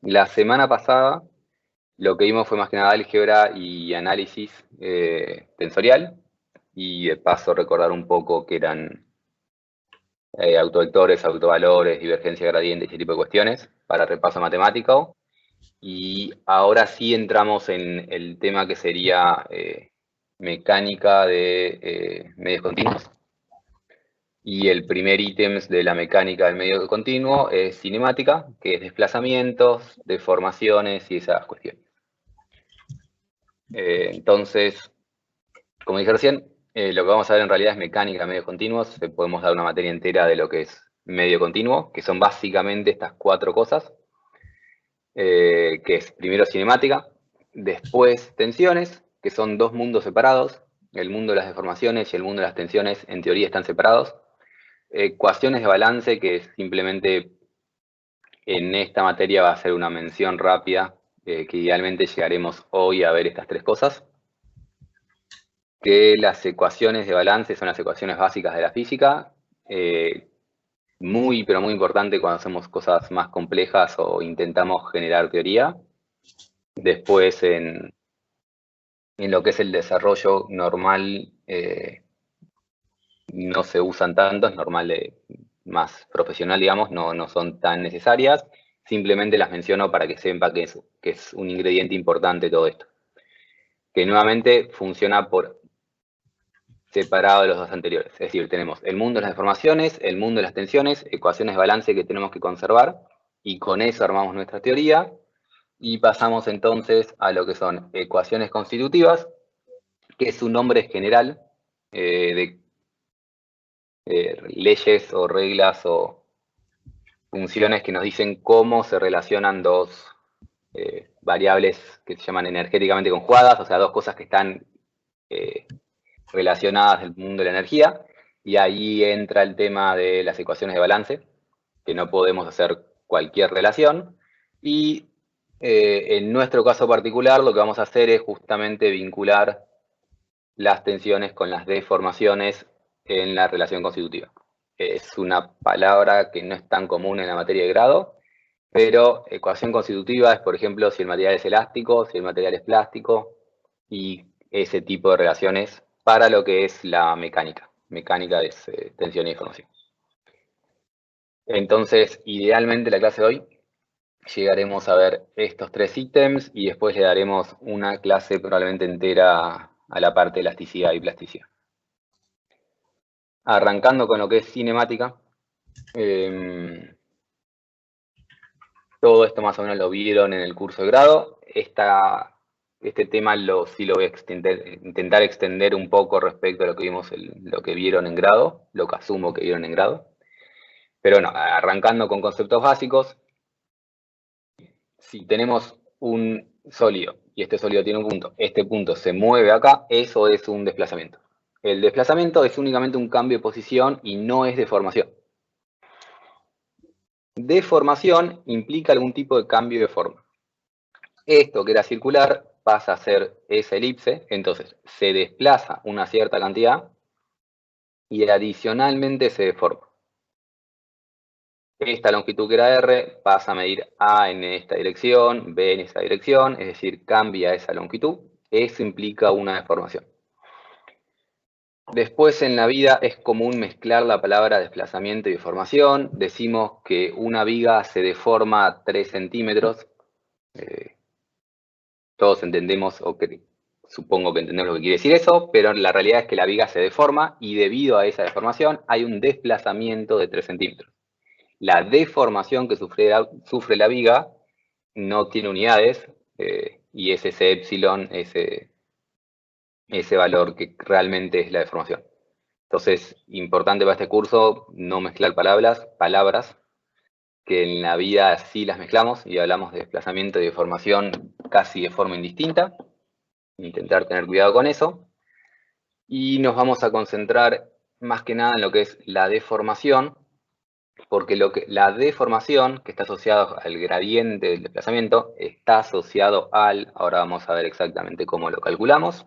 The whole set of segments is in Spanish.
La semana pasada lo que vimos fue más que nada álgebra y análisis tensorial, y de paso recordar un poco que eran autovectores, autovalores, divergencia gradiente, ese tipo de cuestiones, para repaso matemático. Y ahora sí entramos en el tema que sería mecánica de medios continuos. Y el primer ítem de la mecánica del medio continuo es cinemática, que es desplazamientos, deformaciones y esas cuestiones. Entonces, como dije recién, lo que vamos a ver en realidad es mecánica de medios continuos. Podemos dar una materia entera de lo que es medio continuo, que son básicamente estas cuatro cosas, que es primero cinemática, después tensiones, que son dos mundos separados. El mundo de las deformaciones y el mundo de las tensiones en teoría están separados. Ecuaciones de balance, que simplemente en esta materia va a ser una mención rápida, que idealmente llegaremos hoy a ver estas tres cosas. Que las ecuaciones de balance son las ecuaciones básicas de la física, muy, pero muy importante cuando hacemos cosas más complejas o intentamos generar teoría. Después, en lo que es el desarrollo normal, no se usan tanto, es normal, más profesional, digamos, no son tan necesarias. Simplemente las menciono para que sepa que es un ingrediente importante todo esto. Que nuevamente funciona por separado de los dos anteriores. Es decir, tenemos el mundo de las deformaciones, el mundo de las tensiones, ecuaciones de balance que tenemos que conservar, y con eso armamos nuestra teoría, y pasamos entonces a lo que son ecuaciones constitutivas, que es un nombre general de leyes o reglas o funciones que nos dicen cómo se relacionan dos variables que se llaman energéticamente conjugadas, o sea, dos cosas que están relacionadas del mundo de la energía, y ahí entra el tema de las ecuaciones de balance, que no podemos hacer cualquier relación, y en nuestro caso particular lo que vamos a hacer es justamente vincular las tensiones con las deformaciones en la relación constitutiva. Es una palabra que no es tan común en la materia de grado, pero ecuación constitutiva es, por ejemplo, si el material es elástico, si el material es plástico, y ese tipo de relaciones para lo que es la mecánica. Mecánica es tensión y deformación. Entonces, idealmente la clase de hoy llegaremos a ver estos tres ítems y después le daremos una clase probablemente entera a la parte de elasticidad y plasticidad. Arrancando con lo que es cinemática, todo esto más o menos lo vieron en el curso de grado. Este tema sí lo voy a intentar extender un poco respecto a lo que vimos, lo que vieron en grado, lo que asumo que vieron en grado. Pero bueno, arrancando con conceptos básicos, si tenemos un sólido y este sólido tiene un punto, este punto se mueve acá, eso es un desplazamiento. El desplazamiento es únicamente un cambio de posición y no es deformación. Deformación implica algún tipo de cambio de forma. Esto que era circular pasa a ser esa elipse, entonces se desplaza una cierta cantidad y adicionalmente se deforma. Esta longitud que era R pasa a medir A en esta dirección, B en esta dirección, es decir, cambia esa longitud. Eso implica una deformación. Después en la vida es común mezclar la palabra desplazamiento y deformación. Decimos que una viga se deforma a 3 centímetros. Todos entendemos, o que supongo que entendemos lo que quiere decir eso, pero la realidad es que la viga se deforma y debido a esa deformación hay un desplazamiento de 3 centímetros. La deformación que sufre la viga no tiene unidades, y es ese epsilon, ese valor que realmente es la deformación. Entonces, importante para este curso no mezclar palabras, que en la vida sí las mezclamos y hablamos de desplazamiento y deformación casi de forma indistinta. Intentar tener cuidado con eso. Y nos vamos a concentrar más que nada en lo que es la deformación, porque la deformación, que está asociada al gradiente del desplazamiento, está asociado ahora vamos a ver exactamente cómo lo calculamos.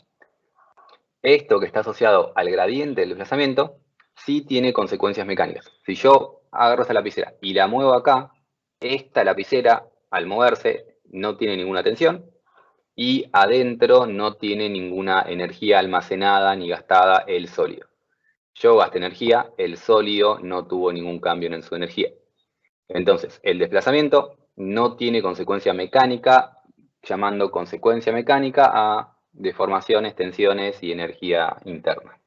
Esto que está asociado al gradiente del desplazamiento, sí tiene consecuencias mecánicas. Si yo agarro esta lapicera y la muevo acá, esta lapicera al moverse, no tiene ninguna tensión y adentro no tiene ninguna energía almacenada ni gastada el sólido. Yo gasté energía, el sólido no tuvo ningún cambio en su energía. Entonces, el desplazamiento no tiene consecuencia mecánica, llamando consecuencia mecánica a deformaciones, tensiones y energía interna.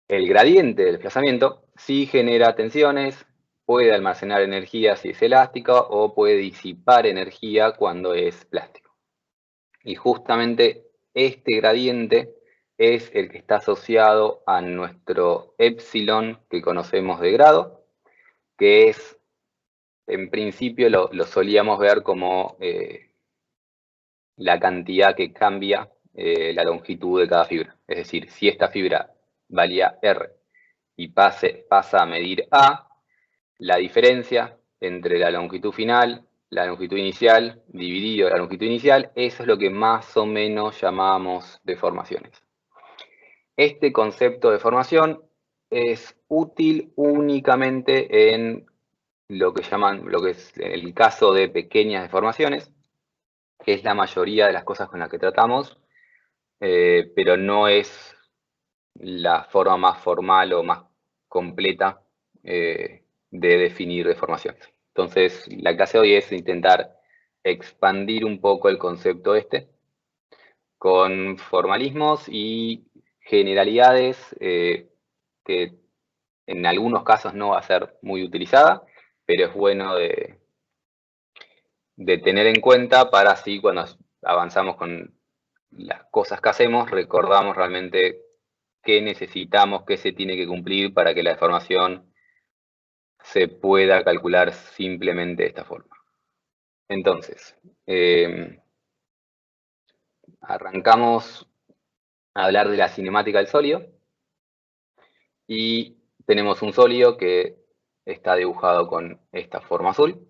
El gradiente del desplazamiento sí genera tensiones, puede almacenar energía si es elástica o puede disipar energía cuando es plástico. Y justamente este gradiente es el que está asociado a nuestro epsilon que conocemos de grado, que es, en principio lo solíamos ver como la cantidad que cambia la longitud de cada fibra. Es decir, si esta fibra valía R y pasa a medir A, la diferencia entre la longitud final, la longitud inicial, dividido la longitud inicial, eso es lo que más o menos llamamos deformaciones. Este concepto de deformación es útil únicamente en lo que es el caso de pequeñas deformaciones, que es la mayoría de las cosas con las que tratamos, pero no es la forma más formal o más completa de definir deformaciones. Entonces, la clase de hoy es intentar expandir un poco el concepto con formalismos y generalidades que en algunos casos no va a ser muy utilizada, pero es bueno de tener en cuenta para así cuando avanzamos con las cosas que hacemos, recordamos realmente qué necesitamos, qué se tiene que cumplir para que la deformación se pueda calcular simplemente de esta forma. Entonces, arrancamos a hablar de la cinemática del sólido y tenemos un sólido que está dibujado con esta forma azul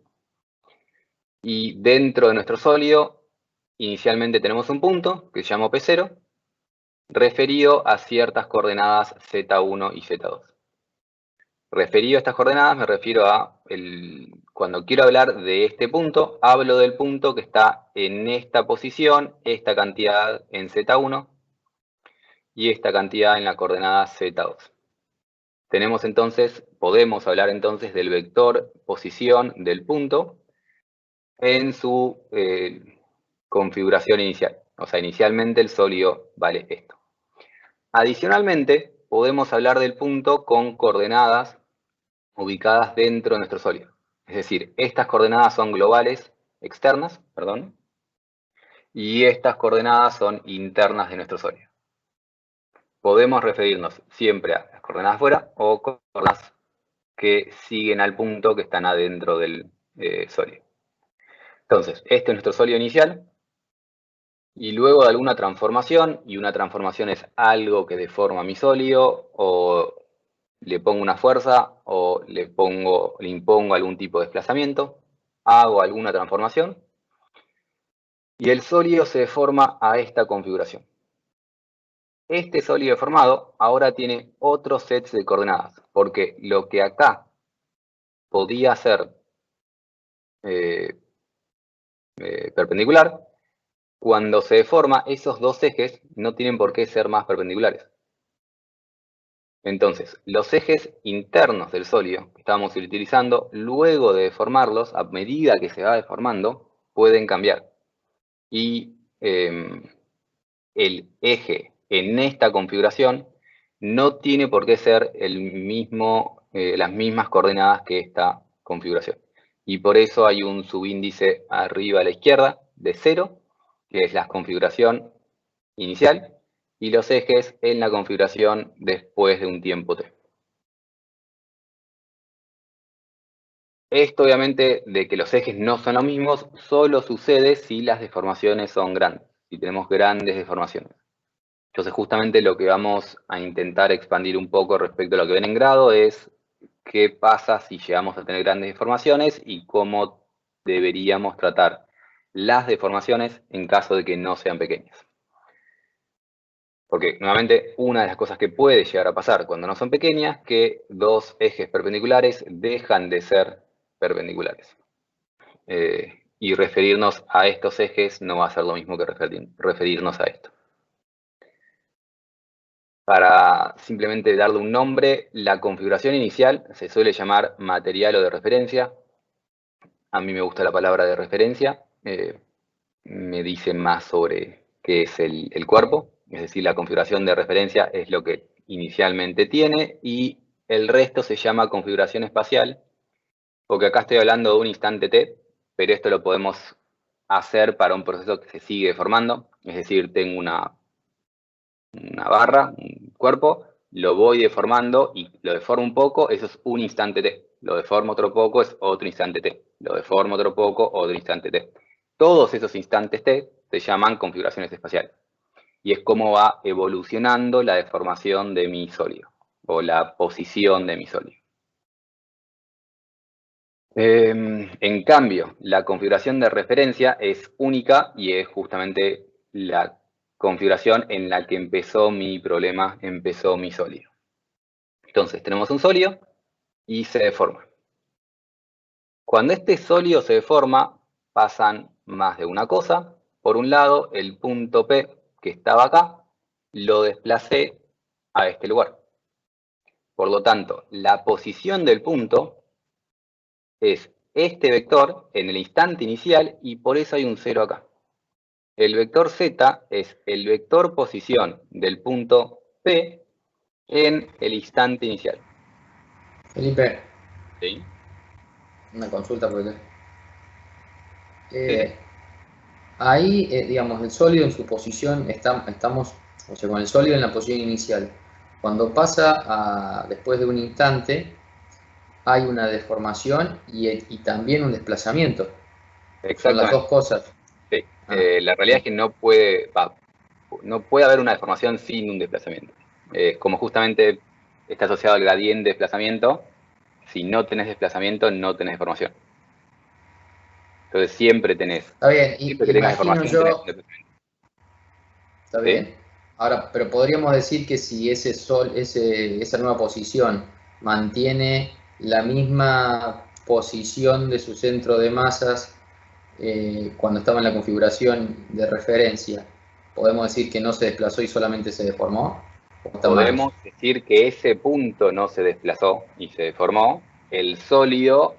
y dentro de nuestro sólido inicialmente tenemos un punto que se llama P0 referido a ciertas coordenadas Z1 y Z2. Referido a estas coordenadas me refiero a, cuando quiero hablar de este punto, hablo del punto que está en esta posición, esta cantidad en Z1 y esta cantidad en la coordenada Z2. Podemos hablar entonces del vector posición del punto en su configuración inicial. O sea, inicialmente el sólido vale esto. Adicionalmente, podemos hablar del punto con coordenadas ubicadas dentro de nuestro sólido. Es decir, estas coordenadas son globales, externas, perdón, y estas coordenadas son internas de nuestro sólido. Podemos referirnos siempre a las coordenadas fuera o coordenadas que siguen al punto que están adentro del sólido. Entonces, este es nuestro sólido inicial, y luego de alguna transformación, y una transformación es algo que deforma mi sólido, o le pongo una fuerza, o le impongo algún tipo de desplazamiento, hago alguna transformación, y el sólido se deforma a esta configuración. Este sólido deformado ahora tiene otros sets de coordenadas, porque lo que acá podía ser perpendicular, cuando se deforma, esos dos ejes no tienen por qué ser más perpendiculares. Entonces, los ejes internos del sólido que estamos utilizando, luego de deformarlos, a medida que se va deformando, pueden cambiar. Y el eje en esta configuración no tiene por qué ser las mismas coordenadas que esta configuración. Y por eso hay un subíndice arriba a la izquierda de 0, que es la configuración inicial, y los ejes en la configuración después de un tiempo t. Esto obviamente de que los ejes no son los mismos, solo sucede si las deformaciones son grandes, si tenemos grandes deformaciones. Entonces justamente lo que vamos a intentar expandir un poco respecto a lo que ven en grado es qué pasa si llegamos a tener grandes deformaciones y cómo deberíamos tratar las deformaciones en caso de que no sean pequeñas. Porque nuevamente una de las cosas que puede llegar a pasar cuando no son pequeñas es que dos ejes perpendiculares dejan de ser perpendiculares. y referirnos a estos ejes no va a ser lo mismo que referirnos a esto. Para simplemente darle un nombre, la configuración inicial se suele llamar material o de referencia. A mí me gusta la palabra de referencia, me dice más sobre qué es el cuerpo, es decir, la configuración de referencia es lo que inicialmente tiene y el resto se llama configuración espacial, porque acá estoy hablando de un instante t, pero esto lo podemos hacer para un proceso que se sigue formando, es decir, tengo una barra, un cuerpo, lo voy deformando y lo deformo un poco, eso es un instante t. Lo deformo otro poco, es otro instante t. Lo deformo otro poco, otro instante t. Todos esos instantes t se llaman configuraciones espaciales. Y es como va evolucionando la deformación de mi sólido, o la posición de mi sólido. En cambio, la configuración de referencia es única y es justamente la configuración en la que empezó mi problema, empezó mi sólido. Entonces, tenemos un sólido y se deforma. Cuando este sólido se deforma, pasan más de una cosa. Por un lado, el punto P, que estaba acá, lo desplacé a este lugar. Por lo tanto, la posición del punto es este vector en el instante inicial y por eso hay un 0 acá. El vector z es el vector posición del punto P en el instante inicial. Felipe, ¿Sí? una consulta porque Sí. ahí, digamos, el sólido en su posición, estamos, o sea, con el sólido en la posición inicial. Cuando pasa después de un instante, hay una deformación y también un desplazamiento. Son las dos Exactamente. cosas. Sí. Ah, La realidad es que no puede haber una deformación sin un desplazamiento. Como justamente está asociado al gradiente de desplazamiento, si no tenés desplazamiento, no tenés deformación. Entonces siempre está bien, siempre que tengas imagino deformación, tenés un yo, desplazamiento. está ¿Sí? bien. Ahora, pero podríamos decir que si esa nueva posición mantiene la misma posición de su centro de masas cuando estaba en la configuración de referencia, podemos decir que no se desplazó y solamente se deformó, o está mal eso. Podemos decir que ese punto no se desplazó y se deformó, el sólido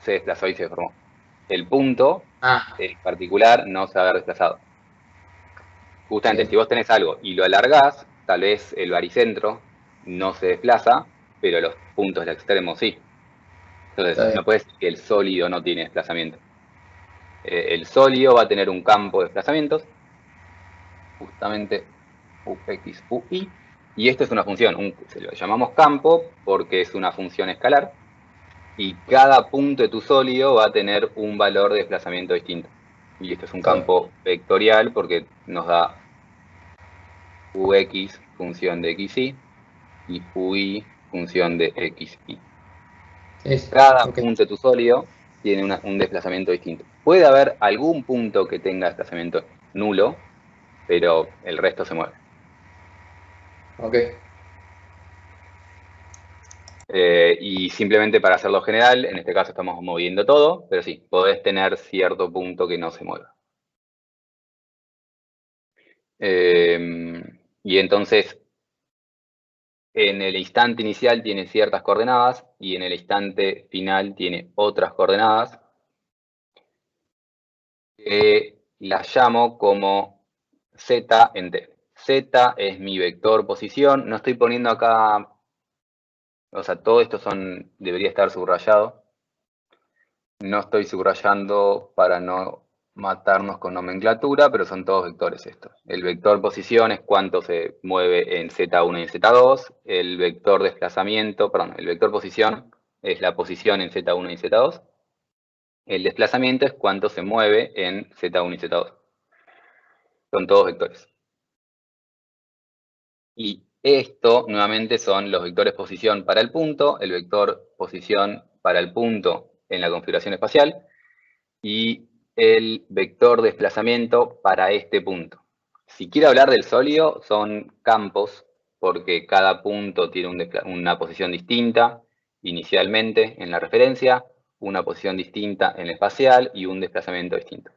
se desplazó y se deformó. El punto Ah, en particular no se va a haber desplazado. Justamente, bien, si vos tenés algo y lo alargás, tal vez el baricentro no se desplaza, pero los puntos del extremo sí. está Entonces, bien. no puedes decir que el sólido no tiene desplazamiento. El sólido va a tener un campo de desplazamientos, justamente Ux, Ui, y esto es una función, se lo llamamos campo porque es una función escalar, y cada punto de tu sólido va a tener un valor de desplazamiento distinto. Y esto es un Está bien. campo vectorial porque nos da Ux función de xy y Ui función de xy. Sí, Cada ok. punto de tu sólido tiene un desplazamiento distinto. Puede haber algún punto que tenga desplazamiento nulo, pero el resto se mueve. Ok. Y simplemente para hacerlo general, en este caso estamos moviendo todo, pero sí, podés tener cierto punto que no se mueva. Y entonces, en el instante inicial tiene ciertas coordenadas y en el instante final tiene otras coordenadas que las llamo como z en t. Z es mi vector posición. No estoy poniendo acá, o sea, todo esto debería estar subrayado. No estoy subrayando para no matarnos con nomenclatura, pero son todos vectores estos. El vector posición es cuánto se mueve en Z1 y en Z2. El vector desplazamiento, perdón, el vector posición es la posición en Z1 y Z2. El desplazamiento es cuánto se mueve en Z1 y Z2. Son todos vectores. Y esto, nuevamente, son los vectores posición para el punto, el vector posición para el punto en la configuración espacial, y el vector desplazamiento para este punto. Si quiero hablar del sólido, son campos, porque cada punto tiene una posición distinta inicialmente en la referencia, una posición distinta en el espacial y un desplazamiento distinto.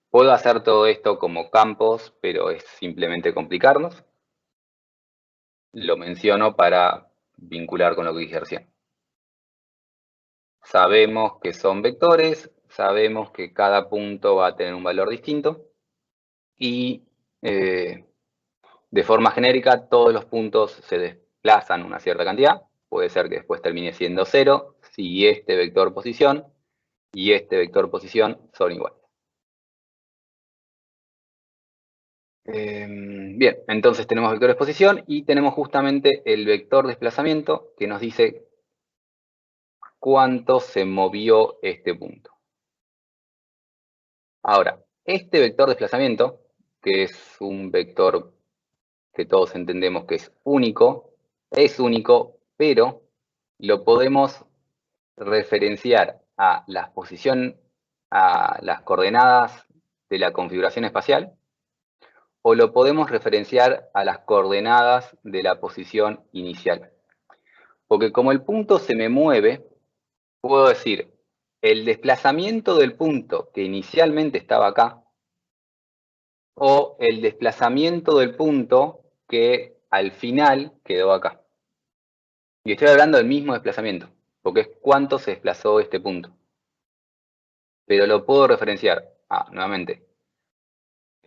Puedo hacer todo esto como campos, pero es simplemente complicarnos. Lo menciono para vincular con lo que dije recién. Sabemos que son vectores, sabemos que cada punto va a tener un valor distinto y de forma genérica todos los puntos se desplazan una cierta cantidad. Puede ser que después termine siendo 0 si este vector posición y este vector posición son iguales. Bien, entonces tenemos vectores posición y tenemos justamente el vector desplazamiento que nos dice cuánto se movió este punto. Ahora, este vector desplazamiento, que es un vector que todos entendemos que es único, pero lo podemos referenciar a la posición, a las coordenadas de la configuración espacial, o lo podemos referenciar a las coordenadas de la posición inicial. Porque como el punto se me mueve, puedo decir el desplazamiento del punto que inicialmente estaba acá, o el desplazamiento del punto que al final quedó acá. Y estoy hablando del mismo desplazamiento, porque es cuánto se desplazó este punto. Pero lo puedo referenciar a, nuevamente,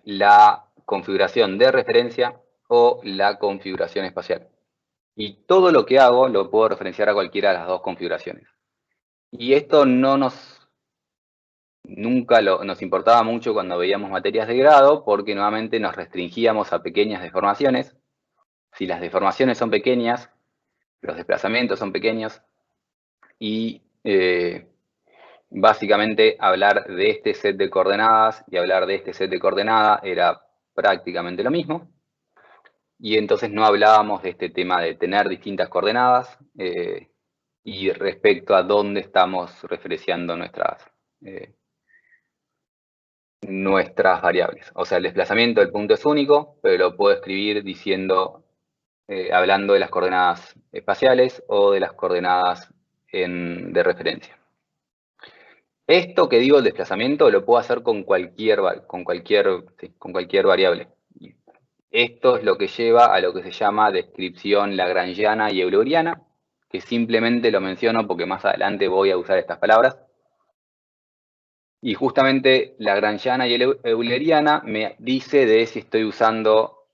la configuración de referencia o la configuración espacial. Y todo lo que hago lo puedo referenciar a cualquiera de las dos configuraciones. Y esto nunca nos importaba mucho cuando veíamos materias de grado, porque nuevamente nos restringíamos a pequeñas deformaciones. Si las deformaciones son pequeñas, los desplazamientos son pequeños, y básicamente hablar de este set de coordenadas y hablar de este set de coordenadas era prácticamente lo mismo. Y entonces no hablábamos de este tema de tener distintas coordenadas y respecto a dónde estamos referenciando nuestras variables. O sea, el desplazamiento del punto es único, pero lo puedo escribir diciendo, hablando de las coordenadas espaciales o de las coordenadas de referencia. Esto que digo, el desplazamiento, lo puedo hacer con cualquier variable. Esto es lo que lleva a lo que se llama descripción lagrangiana y euleriana, que simplemente lo menciono porque más adelante voy a usar estas palabras. Y justamente lagrangiana y euleriana me dice de si estoy usando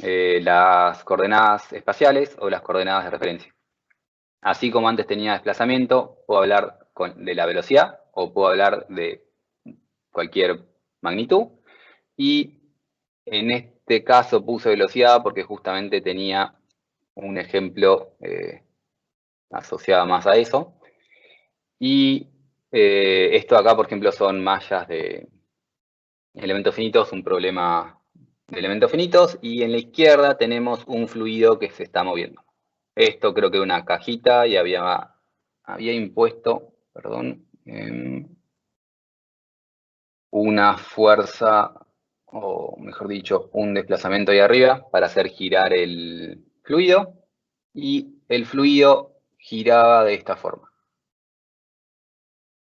las coordenadas espaciales o las coordenadas de referencia. Así como antes tenía desplazamiento, puedo hablar de la velocidad o puedo hablar de cualquier magnitud. Y en este caso puse velocidad porque justamente tenía un ejemplo asociado más a eso. Y esto acá, por ejemplo, son mallas de elementos finitos, un problema de elementos finitos. Y en la izquierda tenemos un fluido que se está moviendo. Esto creo que una cajita y había impuesto, perdón, una fuerza, o mejor dicho, un desplazamiento ahí arriba para hacer girar el fluido, y el fluido giraba de esta forma.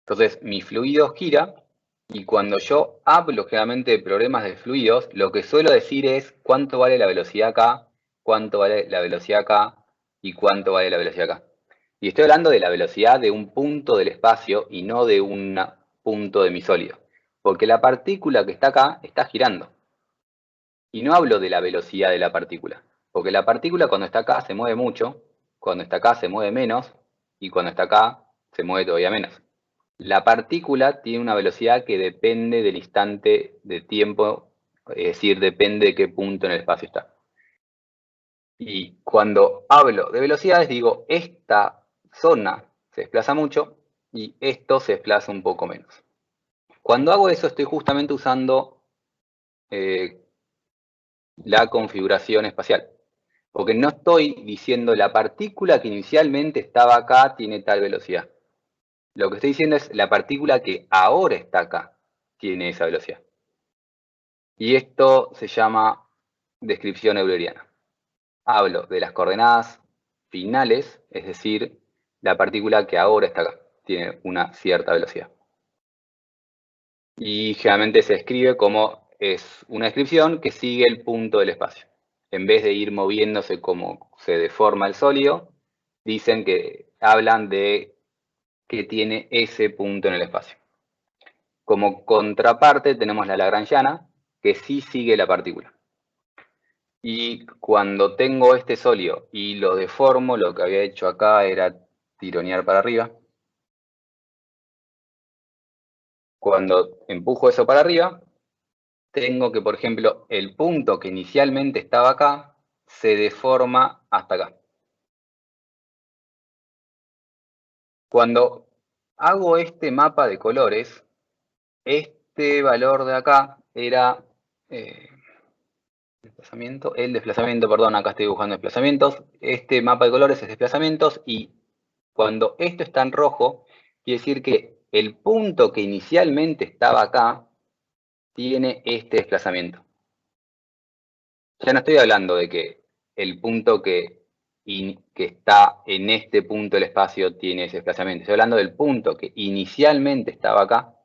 Entonces, mi fluido gira, y cuando yo hablo generalmente de problemas de fluidos, lo que suelo decir es cuánto vale la velocidad acá, cuánto vale la velocidad acá, y cuánto vale la velocidad acá. Y estoy hablando de la velocidad de un punto del espacio y no de un punto de mi sólido. Porque la partícula que está acá está girando. Y no hablo de la velocidad de la partícula. Porque la partícula cuando está acá se mueve mucho, cuando está acá se mueve menos, y cuando está acá se mueve todavía menos. La partícula tiene una velocidad que depende del instante de tiempo, es decir, depende de qué punto en el espacio está. Y cuando hablo de velocidades digo, esta zona se desplaza mucho y esto se desplaza un poco menos. Cuando hago eso estoy justamente usando la configuración espacial. Porque no estoy diciendo la partícula que inicialmente estaba acá tiene tal velocidad. Lo que estoy diciendo es la partícula que ahora está acá tiene esa velocidad. Y esto se llama descripción euleriana. Hablo de las coordenadas finales, es decir, la partícula que ahora está acá. Tiene una cierta velocidad. Y generalmente se escribe como es una descripción que sigue el punto del espacio. En vez de ir moviéndose como se deforma el sólido, hablan de que tiene ese punto en el espacio. Como contraparte tenemos la lagrangiana, que sí sigue la partícula. Y cuando tengo este sólido y lo deformo, lo que había hecho acá era tironear para arriba. Cuando empujo eso para arriba, tengo que, por ejemplo, el punto que inicialmente estaba acá, se deforma hasta acá. Cuando hago este mapa de colores, este valor de acá era el desplazamiento, perdón, acá estoy dibujando desplazamientos. Este mapa de colores es desplazamientos y cuando esto está en rojo, quiere decir que el punto que inicialmente estaba acá tiene este desplazamiento. Ya no estoy hablando de que el punto que está en este punto del espacio tiene ese desplazamiento. Estoy hablando del punto que inicialmente estaba acá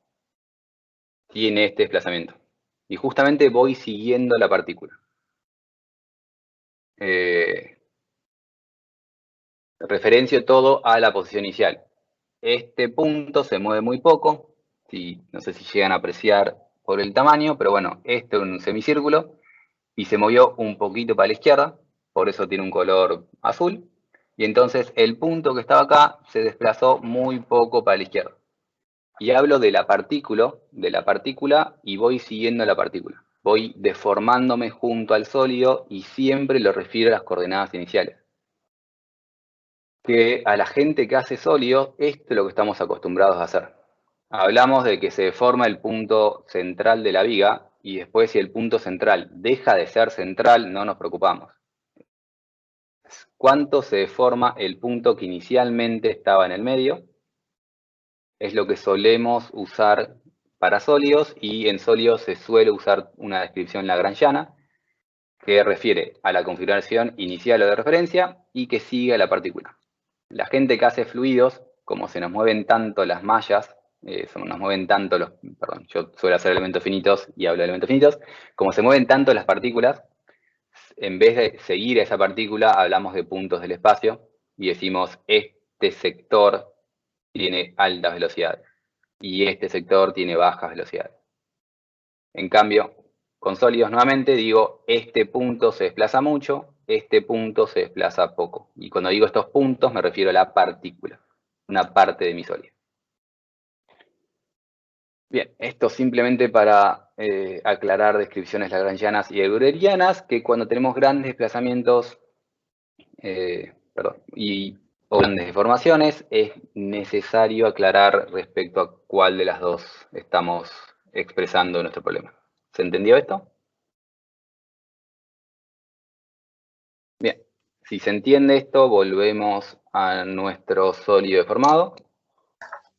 tiene este desplazamiento. Y justamente voy siguiendo la partícula. Referencio todo a la posición inicial. Este punto se mueve muy poco, no sé si llegan a apreciar por el tamaño, pero bueno, este es un semicírculo y se movió un poquito para la izquierda, por eso tiene un color azul, y entonces el punto que estaba acá se desplazó muy poco para la izquierda. Y hablo de la partícula y voy siguiendo la partícula. Voy deformándome junto al sólido y siempre lo refiero a las coordenadas iniciales. Que a la gente que hace sólidos, esto es lo que estamos acostumbrados a hacer. Hablamos de que se deforma el punto central de la viga y después si el punto central deja de ser central, no nos preocupamos. ¿Cuánto se deforma el punto que inicialmente estaba en el medio? Es lo que solemos usar para sólidos y en sólidos se suele usar una descripción lagrangiana que refiere a la configuración inicial o de referencia y que sigue a la partícula. La gente que hace fluidos, como se nos mueven tanto las mallas, nos mueven tanto yo suelo hacer elementos finitos y hablo de elementos finitos, como se mueven tanto las partículas, en vez de seguir a esa partícula, hablamos de puntos del espacio y decimos, este sector tiene altas velocidades y este sector tiene bajas velocidades. En cambio, con sólidos nuevamente digo, este punto se desplaza mucho, este punto se desplaza poco. Y cuando digo estos puntos me refiero a la partícula, una parte de mi sólido. Bien, esto simplemente para aclarar descripciones lagrangianas y eulerianas, que cuando tenemos grandes desplazamientos o grandes deformaciones, es necesario aclarar respecto a cuál de las dos estamos expresando nuestro problema. ¿Se entendió esto? Bien, si se entiende esto, volvemos a nuestro sólido deformado.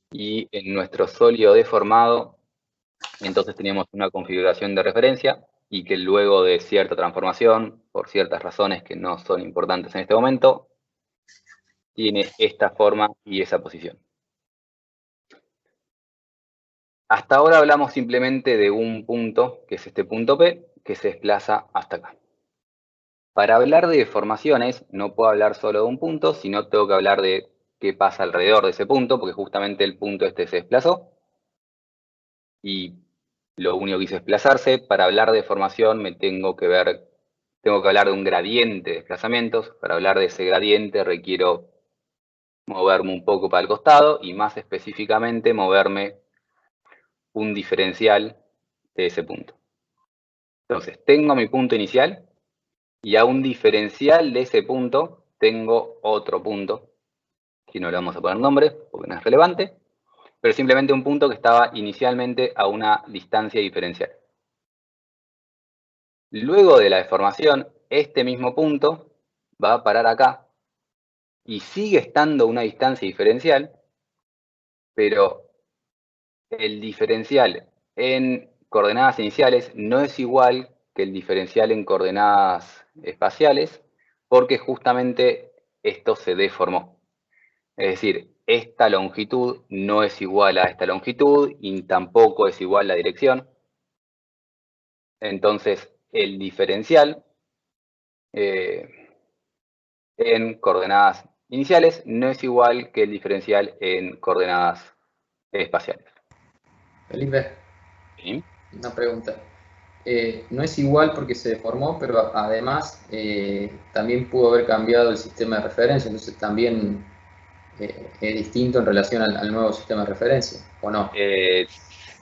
Y en nuestro sólido deformado, entonces teníamos una configuración de referencia y que luego de cierta transformación, por ciertas razones que no son importantes en este momento, tiene esta forma y esa posición. Hasta ahora hablamos simplemente de un punto, que es este punto P, que se desplaza hasta acá. Para hablar de deformaciones, no puedo hablar solo de un punto, sino tengo que hablar de qué pasa alrededor de ese punto, porque justamente el punto este se desplazó. Y lo único que hice es desplazarse. Para hablar de deformación tengo que hablar de un gradiente de desplazamientos. Para hablar de ese gradiente requiero moverme un poco para el costado y más específicamente moverme un diferencial de ese punto. Entonces, tengo mi punto inicial y a un diferencial de ese punto tengo otro punto, que no le vamos a poner nombre porque no es relevante, pero simplemente un punto que estaba inicialmente a una distancia diferencial. Luego de la deformación, este mismo punto va a parar acá y sigue estando a una distancia diferencial, pero el diferencial en coordenadas iniciales no es igual que el diferencial en coordenadas espaciales, porque justamente esto se deformó. Es decir, esta longitud no es igual a esta longitud y tampoco es igual la dirección. Entonces, el diferencial en coordenadas iniciales no es igual que el diferencial en coordenadas espaciales. Felipe, ¿Sí? una pregunta. No es igual porque se deformó, pero además también pudo haber cambiado el sistema de referencia, entonces también es distinto en relación al nuevo sistema de referencia, ¿o no?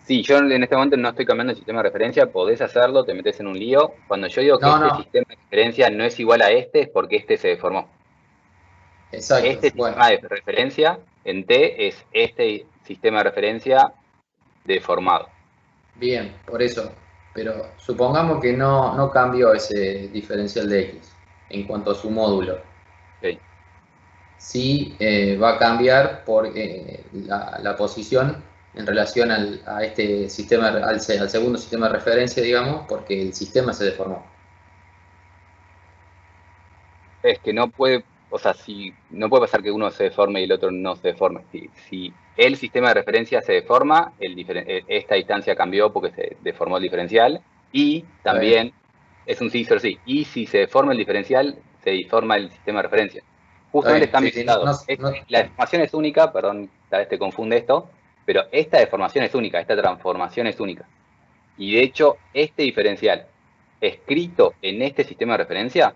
Sí, yo en este momento no estoy cambiando el sistema de referencia, podés hacerlo, te metes en un lío. Cuando yo digo que No, este no, sistema de referencia no es igual a este, es porque este se deformó. exacto. Este Bueno, sistema de referencia en T es este sistema de referencia deformado. bien, por eso. Pero supongamos que no cambió ese diferencial de x en cuanto a su módulo. Sí. Sí va a cambiar por la posición en relación a este sistema, al segundo sistema de referencia, digamos, porque el sistema se deformó. Es que no puede, o sea, si, no puede pasar que uno se deforme y el otro no se deforme. Si el sistema de referencia se deforma, esta distancia cambió porque se deformó el diferencial y Está bien. también es un sí, pero sí. Y si se deforma el diferencial, se deforma el sistema de referencia. Está Justamente bien, están sí, sí, no, vinculados. no, La deformación es única, perdón, tal vez te confunde esto, pero esta deformación es única, esta transformación es única. Y de hecho, este diferencial escrito en este sistema de referencia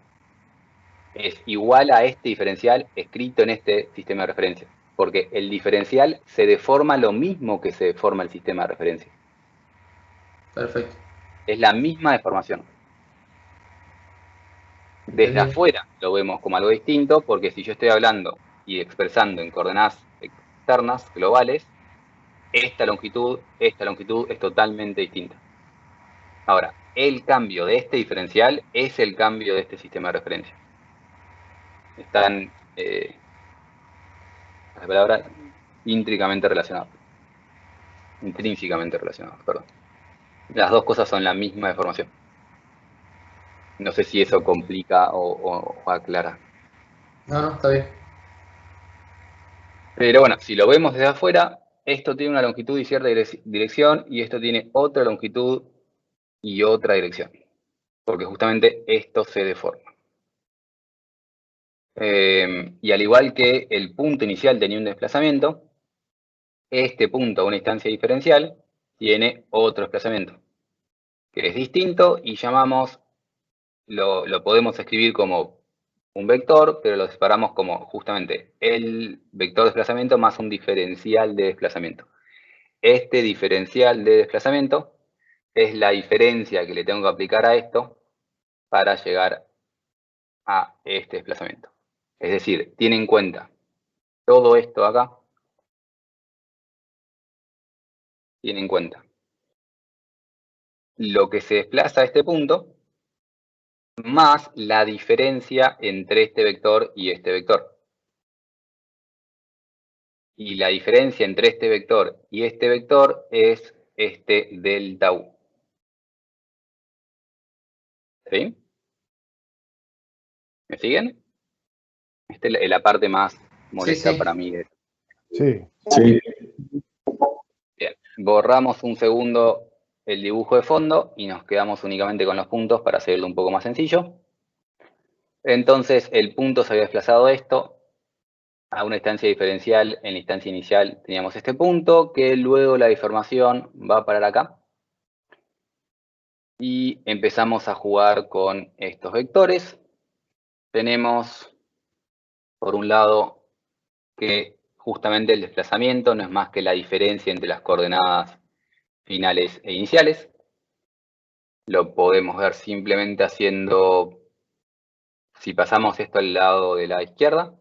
es igual a este diferencial escrito en este sistema de referencia, porque el diferencial se deforma lo mismo que se deforma el sistema de referencia. perfecto. Es la misma deformación. Desde ¿Entendido? afuera lo vemos como algo distinto, porque si yo estoy hablando y expresando en coordenadas externas, globales, esta longitud es totalmente distinta. Ahora, el cambio de este diferencial es el cambio de este sistema de referencia. Están, la palabra, intrínsecamente relacionados. Intrínsecamente relacionados, perdón. Las dos cosas son la misma deformación. No sé si eso complica o aclara. No, no, está bien. Pero bueno, si lo vemos desde afuera, esto tiene una longitud y cierta dirección y esto tiene otra longitud y otra dirección. Porque justamente esto se deforma. Y al igual que el punto inicial tenía un desplazamiento, este punto a una instancia diferencial tiene otro desplazamiento, que es distinto y lo podemos escribir como un vector, pero lo separamos como justamente el vector de desplazamiento más un diferencial de desplazamiento. Este diferencial de desplazamiento es la diferencia que le tengo que aplicar a esto para llegar a este desplazamiento. Es decir, tiene en cuenta todo esto acá, tiene en cuenta lo que se desplaza a este punto, más la diferencia entre este vector y este vector. Y la diferencia entre este vector y este vector es este delta U. ¿Sí? ¿Me siguen? Esta es la parte más Sí, molesta sí. para mí. Sí. Bien. Borramos un segundo el dibujo de fondo y nos quedamos únicamente con los puntos para hacerlo un poco más sencillo. Entonces, el punto se había desplazado esto a una instancia diferencial. En la instancia inicial teníamos este punto, que luego la deformación va a parar acá. Y empezamos a jugar con estos vectores. Tenemos, por un lado, que justamente el desplazamiento no es más que la diferencia entre las coordenadas finales e iniciales. Lo podemos ver simplemente haciendo, si pasamos esto al lado de la izquierda,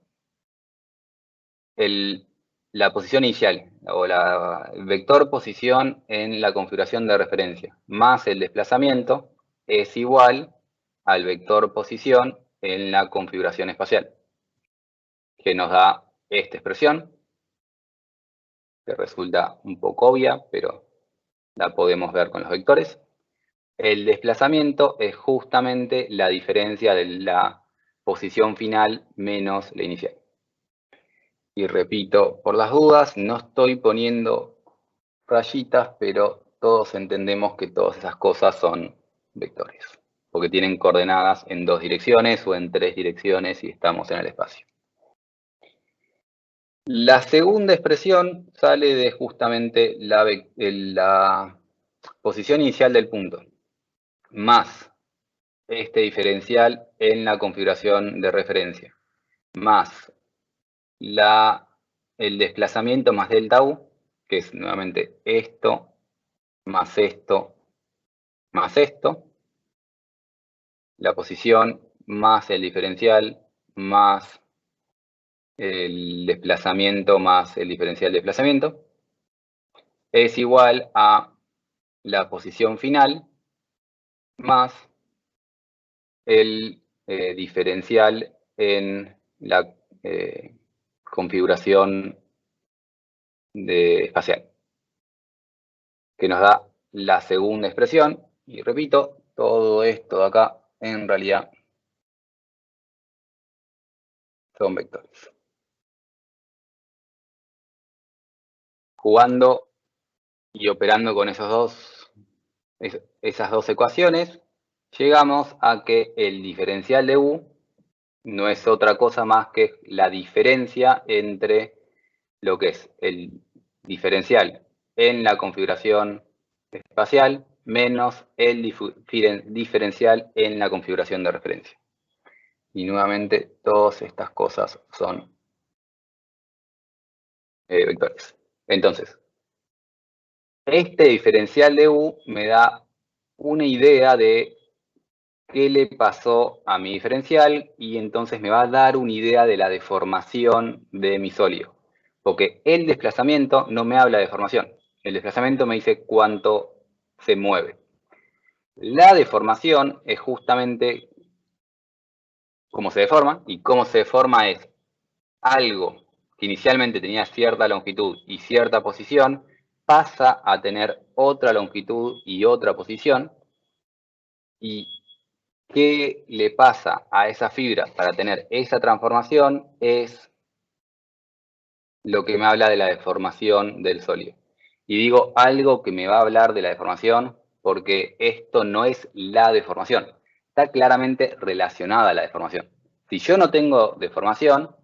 la posición inicial o la vector posición en la configuración de referencia más el desplazamiento es igual al vector posición en la configuración espacial, que nos da esta expresión, que resulta un poco obvia, pero la podemos ver con los vectores. El desplazamiento es justamente la diferencia de la posición final menos la inicial. Y repito, por las dudas, no estoy poniendo rayitas, pero todos entendemos que todas esas cosas son vectores, porque tienen coordenadas en 2 direcciones o en 3 direcciones y estamos en el espacio. La segunda expresión sale de justamente la posición inicial del punto, más este diferencial en la configuración de referencia, más el desplazamiento más delta U, que es nuevamente esto, más esto, más esto, la posición más el diferencial, más el desplazamiento más el diferencial de desplazamiento, es igual a la posición final más el diferencial en la configuración espacial, que nos da la segunda expresión. Y repito, todo esto de acá en realidad son vectores. Jugando y operando con esas dos ecuaciones, llegamos a que el diferencial de U no es otra cosa más que la diferencia entre lo que es el diferencial en la configuración espacial menos el diferencial en la configuración de referencia. Y nuevamente, todas estas cosas son vectores. Entonces, este diferencial de U me da una idea de qué le pasó a mi diferencial y entonces me va a dar una idea de la deformación de mi sólido. Porque el desplazamiento no me habla de deformación. El desplazamiento me dice cuánto se mueve. La deformación es justamente cómo se deforma, y cómo se deforma es algo que inicialmente tenía cierta longitud y cierta posición, pasa a tener otra longitud y otra posición, y qué le pasa a esa fibra para tener esa transformación es lo que me habla de la deformación del sólido. Y digo algo que me va a hablar de la deformación porque esto no es la deformación. Está claramente relacionada a la deformación. Si yo no tengo deformación,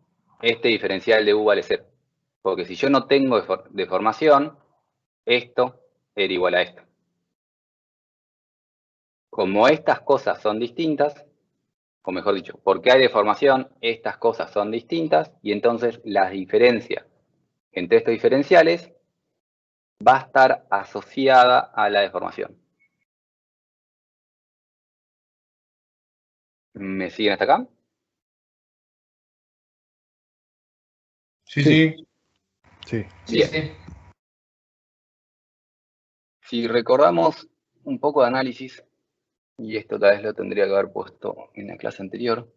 este diferencial de U vale 0. Porque si yo no tengo deformación, esto era igual a esto. Como estas cosas son distintas, o mejor dicho, porque hay deformación, estas cosas son distintas y entonces la diferencia entre estos diferenciales va a estar asociada a la deformación. ¿Me siguen hasta acá? Sí. Bien. Si recordamos un poco de análisis, y esto tal vez lo tendría que haber puesto en la clase anterior,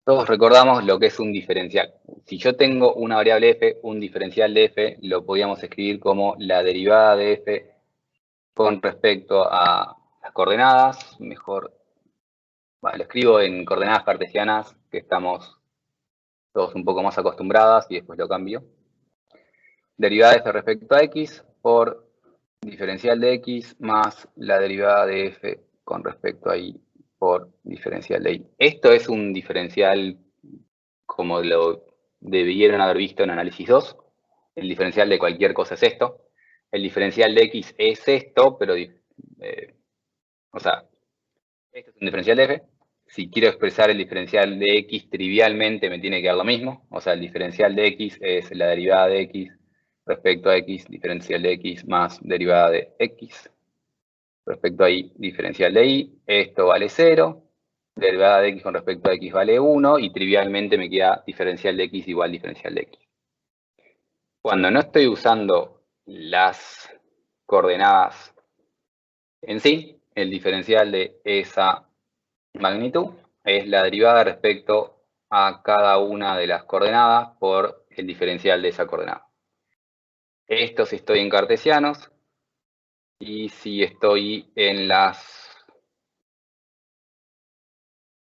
todos recordamos lo que es un diferencial. Si yo tengo una variable f, un diferencial de f, lo podíamos escribir como la derivada de f con respecto a las coordenadas. Mejor, lo escribo en coordenadas cartesianas, que estamos todos un poco más acostumbradas, y después lo cambio. Derivada de f respecto a x por diferencial de x más la derivada de f con respecto a y por diferencial de y. Esto es un diferencial como lo debieron haber visto en análisis 2. El diferencial de cualquier cosa es esto. El diferencial de x es esto, pero, o sea, este es un diferencial de f. Si quiero expresar el diferencial de x trivialmente, me tiene que dar lo mismo. O sea, el diferencial de x es la derivada de x respecto a x, diferencial de x más derivada de x. Respecto a y, diferencial de y. Esto vale 0. Derivada de x con respecto a x vale 1. Y trivialmente me queda diferencial de x igual diferencial de x. Cuando no estoy usando las coordenadas en sí, el diferencial de esa magnitud es la derivada respecto a cada una de las coordenadas por el diferencial de esa coordenada. Esto si estoy en cartesianos, y si estoy en las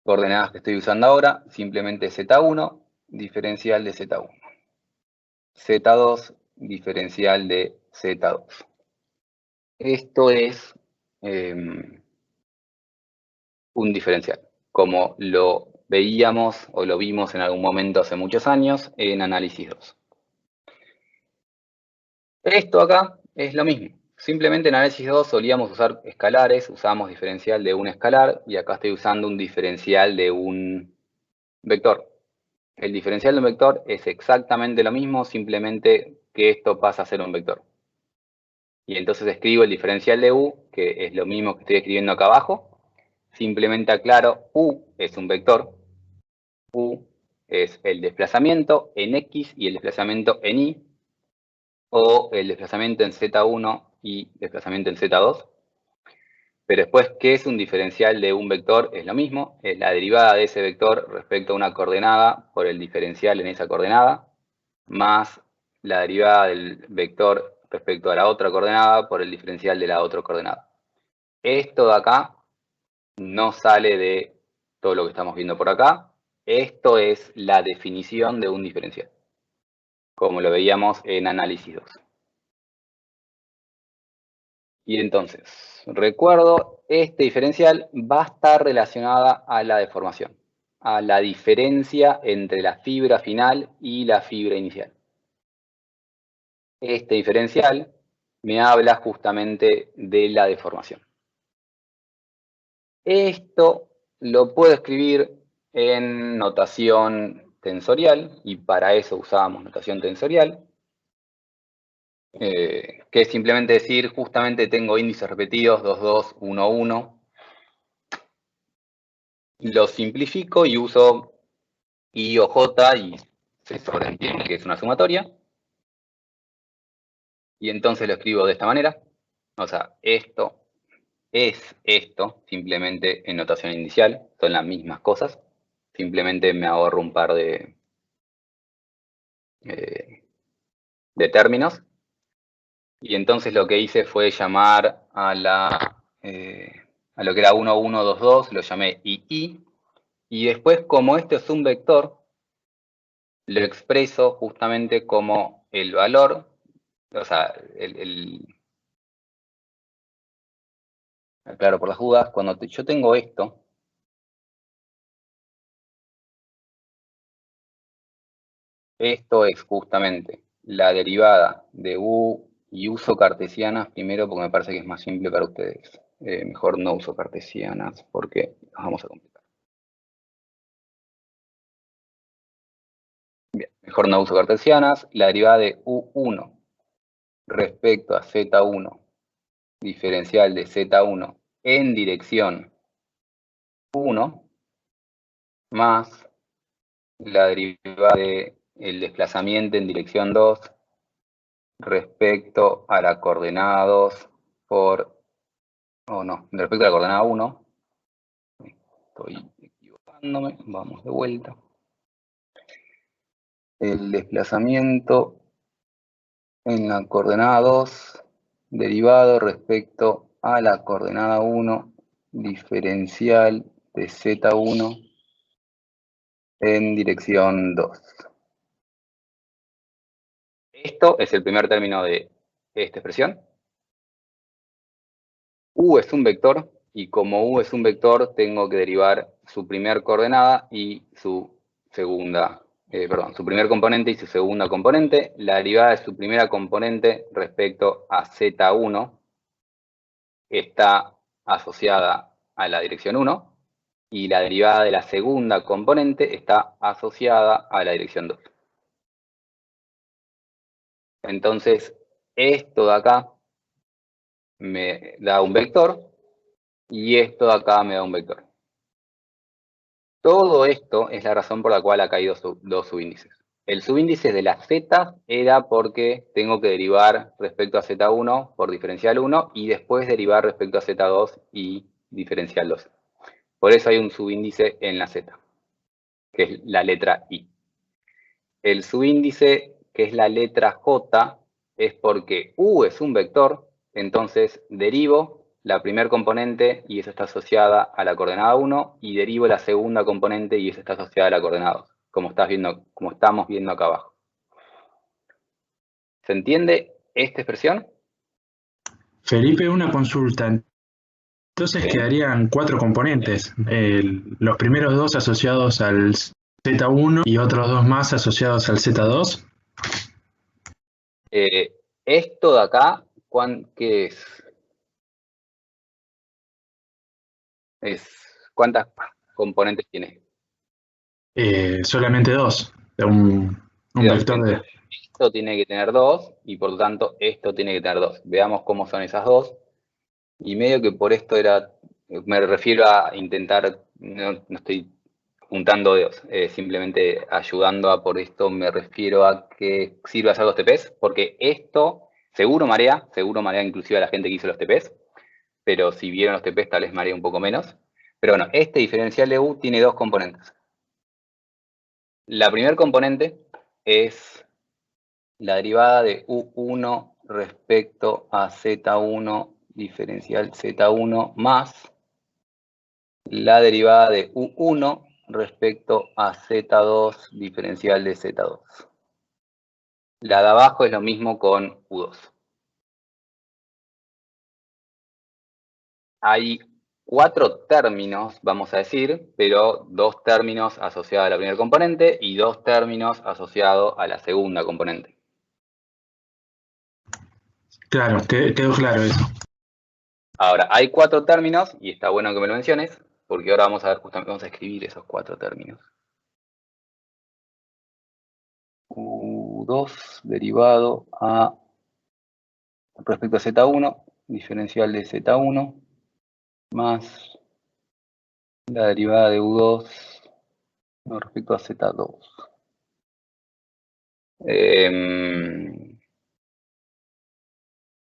coordenadas que estoy usando ahora, simplemente z1 diferencial de Z1. Z2 diferencial de Z2. Esto es un diferencial, como lo veíamos o lo vimos en algún momento hace muchos años en análisis 2. Esto acá es lo mismo. Simplemente en análisis 2 solíamos usar escalares, usábamos diferencial de un escalar y acá estoy usando un diferencial de un vector. El diferencial de un vector es exactamente lo mismo, simplemente que esto pasa a ser un vector. Y entonces escribo el diferencial de u, que es lo mismo que estoy escribiendo acá abajo. Simplemente aclaro, u es un vector. U es el desplazamiento en x y el desplazamiento en y, o el desplazamiento en z1 y desplazamiento en z2. Pero después, ¿qué es un diferencial de un vector? Es lo mismo, es la derivada de ese vector respecto a una coordenada por el diferencial en esa coordenada, más la derivada del vector respecto a la otra coordenada por el diferencial de la otra coordenada. Esto de acá no sale de todo lo que estamos viendo por acá. Esto es la definición de un diferencial, como lo veíamos en análisis 2. Y entonces, recuerdo, este diferencial va a estar relacionada a la deformación, a la diferencia entre la fibra final y la fibra inicial. Este diferencial me habla justamente de la deformación. Esto lo puedo escribir en notación tensorial, y para eso usábamos notación tensorial, que es simplemente decir, justamente tengo índices repetidos, 2, 2, 1, 1. Lo simplifico y uso I o J y se sobreentiende que es una sumatoria. Y entonces lo escribo de esta manera. O sea, esto es esto, simplemente en notación inicial. Son las mismas cosas. Simplemente me ahorro un par de términos. Y entonces lo que hice fue llamar a lo que era 1, 1, 2, 2, lo llamé II. Y después, como esto es un vector, lo expreso justamente como el valor, o sea, claro, por las dudas, cuando yo tengo esto, esto es justamente la derivada de u, y uso cartesianas primero porque me parece que es más simple para ustedes. Mejor no uso cartesianas porque nos vamos a complicar. Bien, mejor no uso cartesianas. La derivada de u1 respecto a z1 diferencial de z1 en dirección 1 más la derivada del desplazamiento en dirección 2 respecto a la coordenada 2 por, respecto a la coordenada 1. Estoy equivocándome, vamos de vuelta. El desplazamiento en la coordenada 2 derivado respecto a la coordenada 1 diferencial de z1 en dirección 2. Esto es el primer término de esta expresión. U es un vector y como U es un vector tengo que derivar su primer coordenada y su segunda, su primer componente y su segunda componente. La derivada de su primera componente respecto a Z1 está asociada a la dirección 1 y la derivada de la segunda componente está asociada a la dirección 2. Entonces, esto de acá me da un vector y esto de acá me da un vector. Todo esto es la razón por la cual acá hay dos subíndices. El subíndice de la z era porque tengo que derivar respecto a z1 por diferencial 1 y después derivar respecto a z2 y diferencial 2. Por eso hay un subíndice en la z, que es la letra I. El subíndice, que es la letra J, es porque U es un vector, entonces derivo la primer componente y esa está asociada a la coordenada 1 y derivo la segunda componente y esa está asociada a la coordenada 2. como estamos viendo acá abajo. ¿Se entiende esta expresión? Felipe, una consulta. Entonces Sí. quedarían 4 componentes. Los primeros 2 asociados al Z1 y otros 2 más asociados al Z2. Esto de acá, ¿qué es? ¿Cuántas componentes tiene? Solamente 2. Un vector de... Esto tiene que tener 2 y por lo tanto esto tiene que tener 2. Veamos cómo son esas 2. Y medio que por esto me refiero a intentar, no estoy juntando dedos, simplemente ayudando a por esto me refiero a que sirva hacer los TPs, porque esto seguro marea inclusive a la gente que hizo los TPs, pero si vieron los TPs tal vez marea un poco menos. Pero bueno, este diferencial de U tiene 2 componentes. La primera componente es la derivada de U1 respecto a Z1 diferencial Z1 más la derivada de U1 respecto a Z2 diferencial de Z2. La de abajo es lo mismo con U2. Hay 4 términos, vamos a decir, pero 2 términos asociados a la primera componente y 2 términos asociados a la segunda componente. Claro, quedó claro eso. Ahora, hay 4 términos, y está bueno que me lo menciones, porque ahora vamos a ver, justamente vamos a escribir esos 4 términos. U2 derivado a respecto a Z1, diferencial de Z1, más la derivada de U2 respecto a Z2.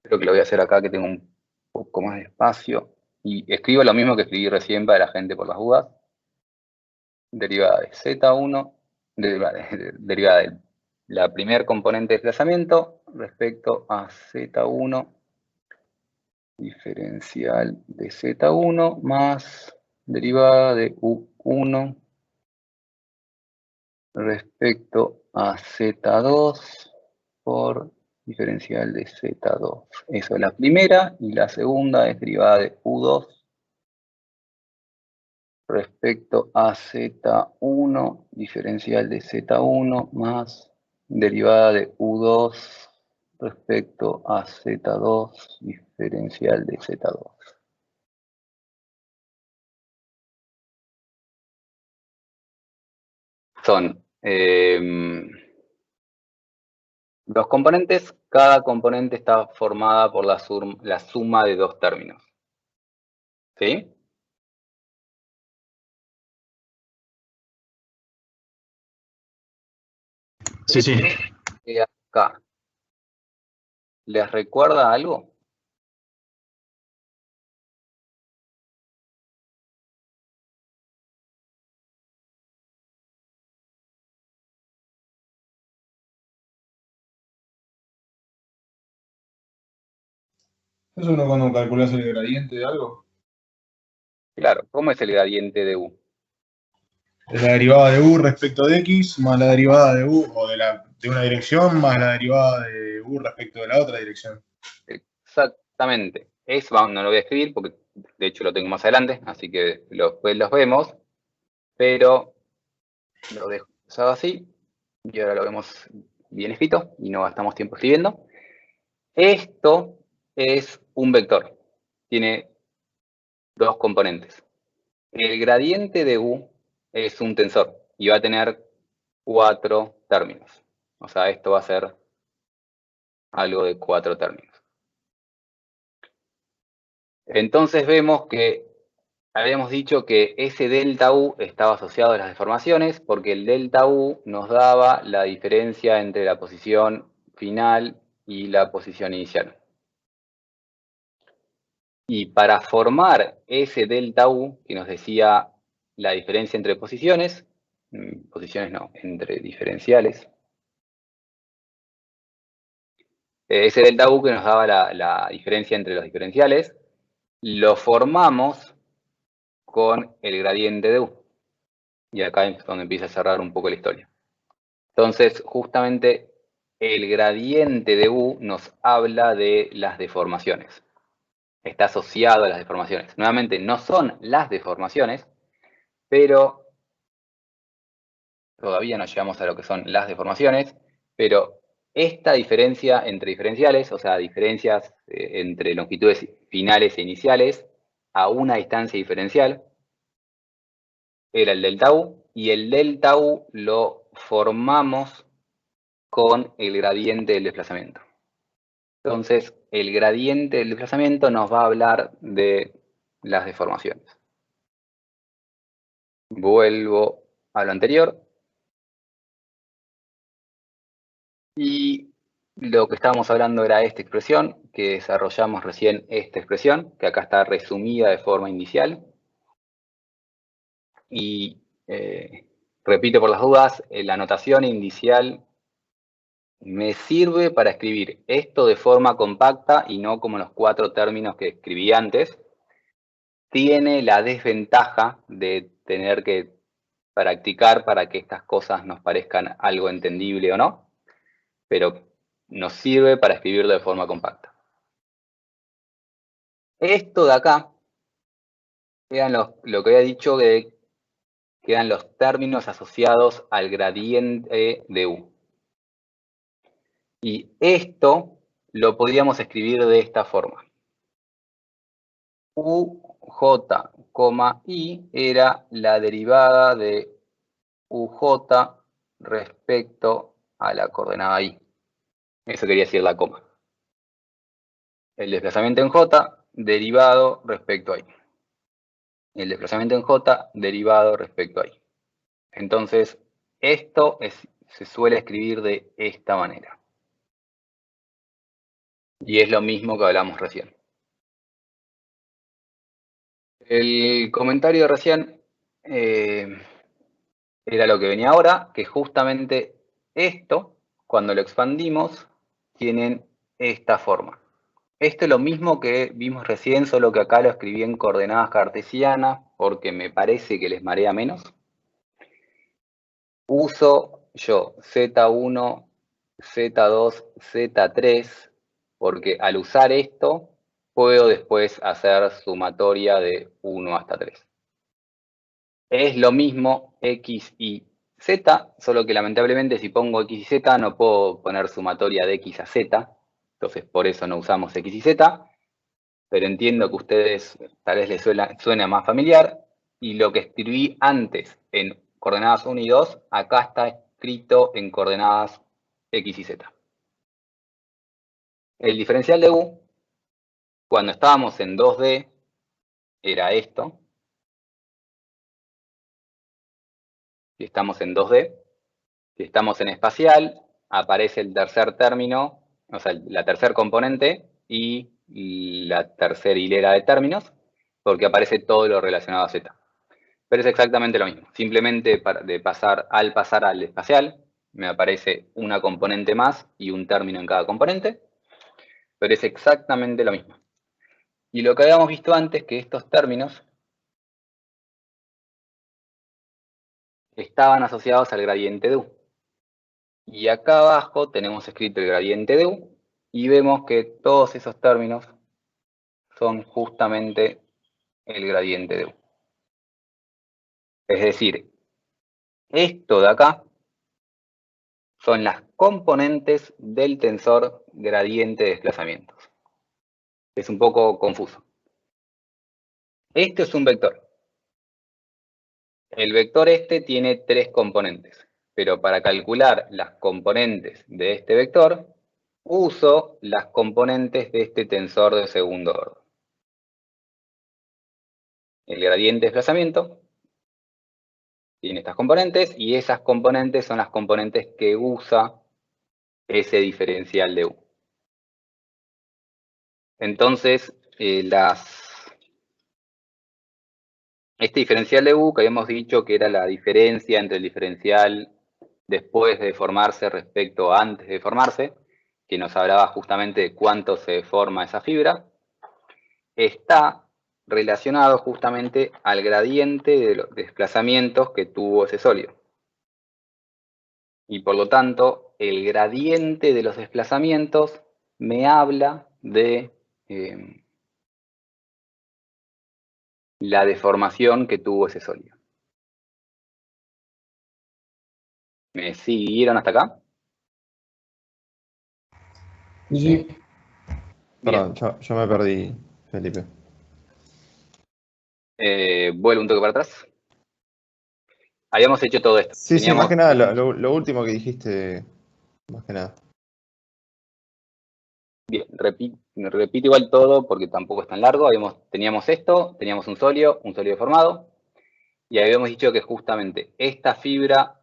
Creo que lo voy a hacer acá, que tengo un poco más de espacio. Y escribo lo mismo que escribí recién para la gente por las dudas. Derivada de Z1, derivada de la primer componente de desplazamiento respecto a Z1 diferencial de Z1 más derivada de U1 respecto a Z2 por diferencial de Z2. Eso es la primera, y la segunda es derivada de U2 respecto a Z1 diferencial de Z1 más derivada de U2 respecto a Z2 diferencial de Z2. Son dos componentes, cada componente está formada por la suma de 2 términos. ¿Sí? Sí, sí. Acá. ¿Les recuerda algo? ¿Es uno cuando calculas el gradiente de algo? Claro, ¿cómo es el gradiente de U? Es la derivada de u respecto de x más la derivada de u o de una dirección más la derivada de u respecto de la otra dirección. Exactamente. Eso no lo voy a escribir porque de hecho lo tengo más adelante, así que después los vemos, pero lo dejo usado así y ahora lo vemos bien escrito y no gastamos tiempo escribiendo. Esto es un vector, tiene 2 componentes. El gradiente de U es un tensor y va a tener 4 términos. O sea, esto va a ser algo de 4 términos. Entonces vemos que habíamos dicho que ese delta U estaba asociado a las deformaciones porque el delta U nos daba la diferencia entre la posición final y la posición inicial. Y para formar ese delta U, que nos decía la diferencia entre posiciones no, entre diferenciales, ese delta U que nos daba la diferencia entre los diferenciales, lo formamos con el gradiente de U. Y acá es donde empieza a cerrar un poco la historia. Entonces, justamente el gradiente de U nos habla de las deformaciones. Está asociado a las deformaciones. Nuevamente, no son las deformaciones, pero todavía no llegamos a lo que son las deformaciones, pero esta diferencia entre diferenciales, o sea, diferencias entre longitudes finales e iniciales a una distancia diferencial, era el delta U, y el delta U lo formamos con el gradiente del desplazamiento. Entonces, el gradiente del desplazamiento nos va a hablar de las deformaciones. Vuelvo a lo anterior. Y lo que estábamos hablando era esta expresión, que desarrollamos recién esta expresión, que acá está resumida de forma inicial. Y repito por las dudas, la notación inicial me sirve para escribir esto de forma compacta y no como los 4 términos que escribí antes. Tiene la desventaja de tener que practicar para que estas cosas nos parezcan algo entendible o no, pero nos sirve para escribirlo de forma compacta. Esto de acá, eran lo que había dicho que eran los términos asociados al gradiente de U. Y esto lo podríamos escribir de esta forma. UJ, I era la derivada de UJ respecto a la coordenada I. Eso quería decir la coma. El desplazamiento en J derivado respecto a I. El desplazamiento en J derivado respecto a I. Entonces, esto se suele escribir de esta manera. Y es lo mismo que hablamos recién. El comentario de recién era lo que venía ahora, que justamente esto, cuando lo expandimos, tienen esta forma. Esto es lo mismo que vimos recién, solo que acá lo escribí en coordenadas cartesianas, porque me parece que les marea menos. Uso yo Z1, Z2, Z3, porque al usar esto, puedo después hacer sumatoria de 1 hasta 3. Es lo mismo X y Z, solo que lamentablemente si pongo X y Z no puedo poner sumatoria de X a Z, entonces por eso no usamos X y Z, pero entiendo que a ustedes tal vez les suena más familiar, y lo que escribí antes en coordenadas 1 y 2, acá está escrito en coordenadas X y Z. El diferencial de U, cuando estábamos en 2D, era esto. Si estamos en 2D, si estamos en espacial, aparece el tercer término, o sea, la tercer componente y la tercera hilera de términos, porque aparece todo lo relacionado a Z. Pero es exactamente lo mismo. Simplemente al pasar al espacial, me aparece una componente más y un término en cada componente, pero es exactamente lo mismo. Y lo que habíamos visto antes, que estos términos estaban asociados al gradiente de U. Y acá abajo tenemos escrito el gradiente de U, y vemos que todos esos términos son justamente el gradiente de U. Es decir, esto de acá son las componentes del tensor gradiente de desplazamientos. Es un poco confuso. Este es un vector. El vector este tiene 3 componentes, pero para calcular las componentes de este vector, uso las componentes de este tensor de segundo orden. El gradiente de desplazamiento tiene estas componentes, y esas componentes son las componentes que usa ese diferencial de U. Entonces, este diferencial de U, que habíamos dicho que era la diferencia entre el diferencial después de deformarse respecto a antes de deformarse, que nos hablaba justamente de cuánto se deforma esa fibra, está relacionado justamente al gradiente de los desplazamientos que tuvo ese sólido. Y por lo tanto, el gradiente de los desplazamientos me habla de la deformación que tuvo ese sólido. ¿Me siguieron hasta acá? Sí. Perdón, yo me perdí, Felipe. Vuelvo un toque para atrás. Habíamos hecho todo esto. Sí, sí, más que nada, lo último que dijiste, más que nada. Bien, repito igual todo porque tampoco es tan largo. Teníamos esto, teníamos un sólido formado, y habíamos dicho que justamente esta fibra,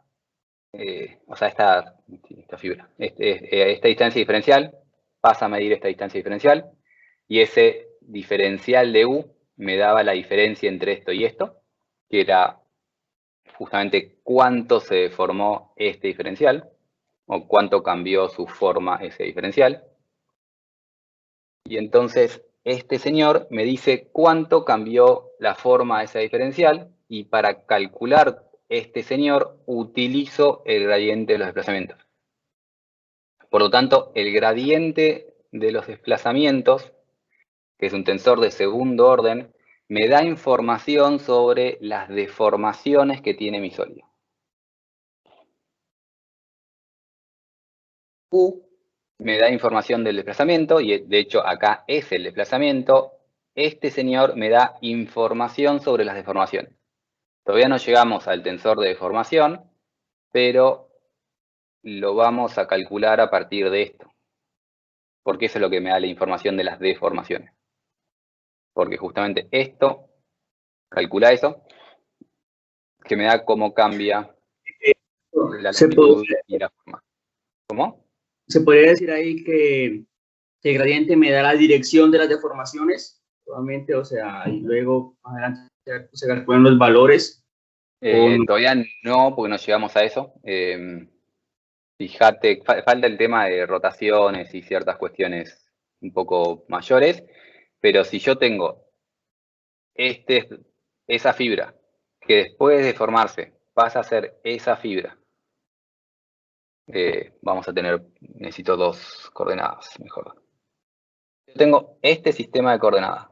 o sea, esta fibra, esta distancia diferencial, pasa a medir esta distancia diferencial, y ese diferencial de U me daba la diferencia entre esto y esto, que era justamente cuánto se deformó este diferencial, o cuánto cambió su forma ese diferencial. Y entonces este señor me dice cuánto cambió la forma de esa diferencial, y para calcular este señor utilizo el gradiente de los desplazamientos. Por lo tanto, el gradiente de los desplazamientos, que es un tensor de segundo orden, me da información sobre las deformaciones que tiene mi sólido. U me da información del desplazamiento, y de hecho acá es el desplazamiento. Este señor me da información sobre las deformaciones. Todavía no llegamos al tensor de deformación, pero lo vamos a calcular a partir de esto. Porque eso es lo que me da la información de las deformaciones. Porque justamente esto calcula eso, que me da cómo cambia la longitud y la forma. ¿Cómo? Se podría decir ahí que el gradiente me da la dirección de las deformaciones, solamente, o sea, y luego más adelante se calculan los valores. Todavía no, porque no llegamos a eso. Fíjate, falta el tema de rotaciones y ciertas cuestiones un poco mayores, pero si yo tengo esa fibra que después de formarse pasa a ser esa fibra, vamos a tener, necesito dos coordenadas mejor. Yo tengo este sistema de coordenadas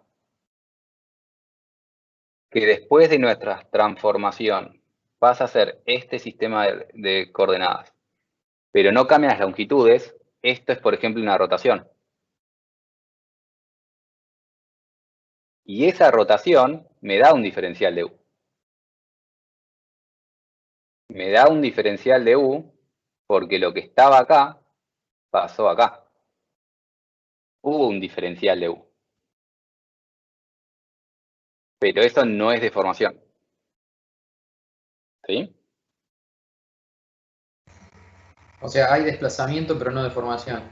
que después de nuestra transformación pasa a ser este sistema de coordenadas, pero no cambian las longitudes. Esto es, por ejemplo, una rotación. Y esa rotación me da un diferencial de U. Me da un diferencial de U porque lo que estaba acá pasó acá. Hubo un diferencial de U. Pero eso no es deformación. ¿Sí? O sea, hay desplazamiento pero no deformación.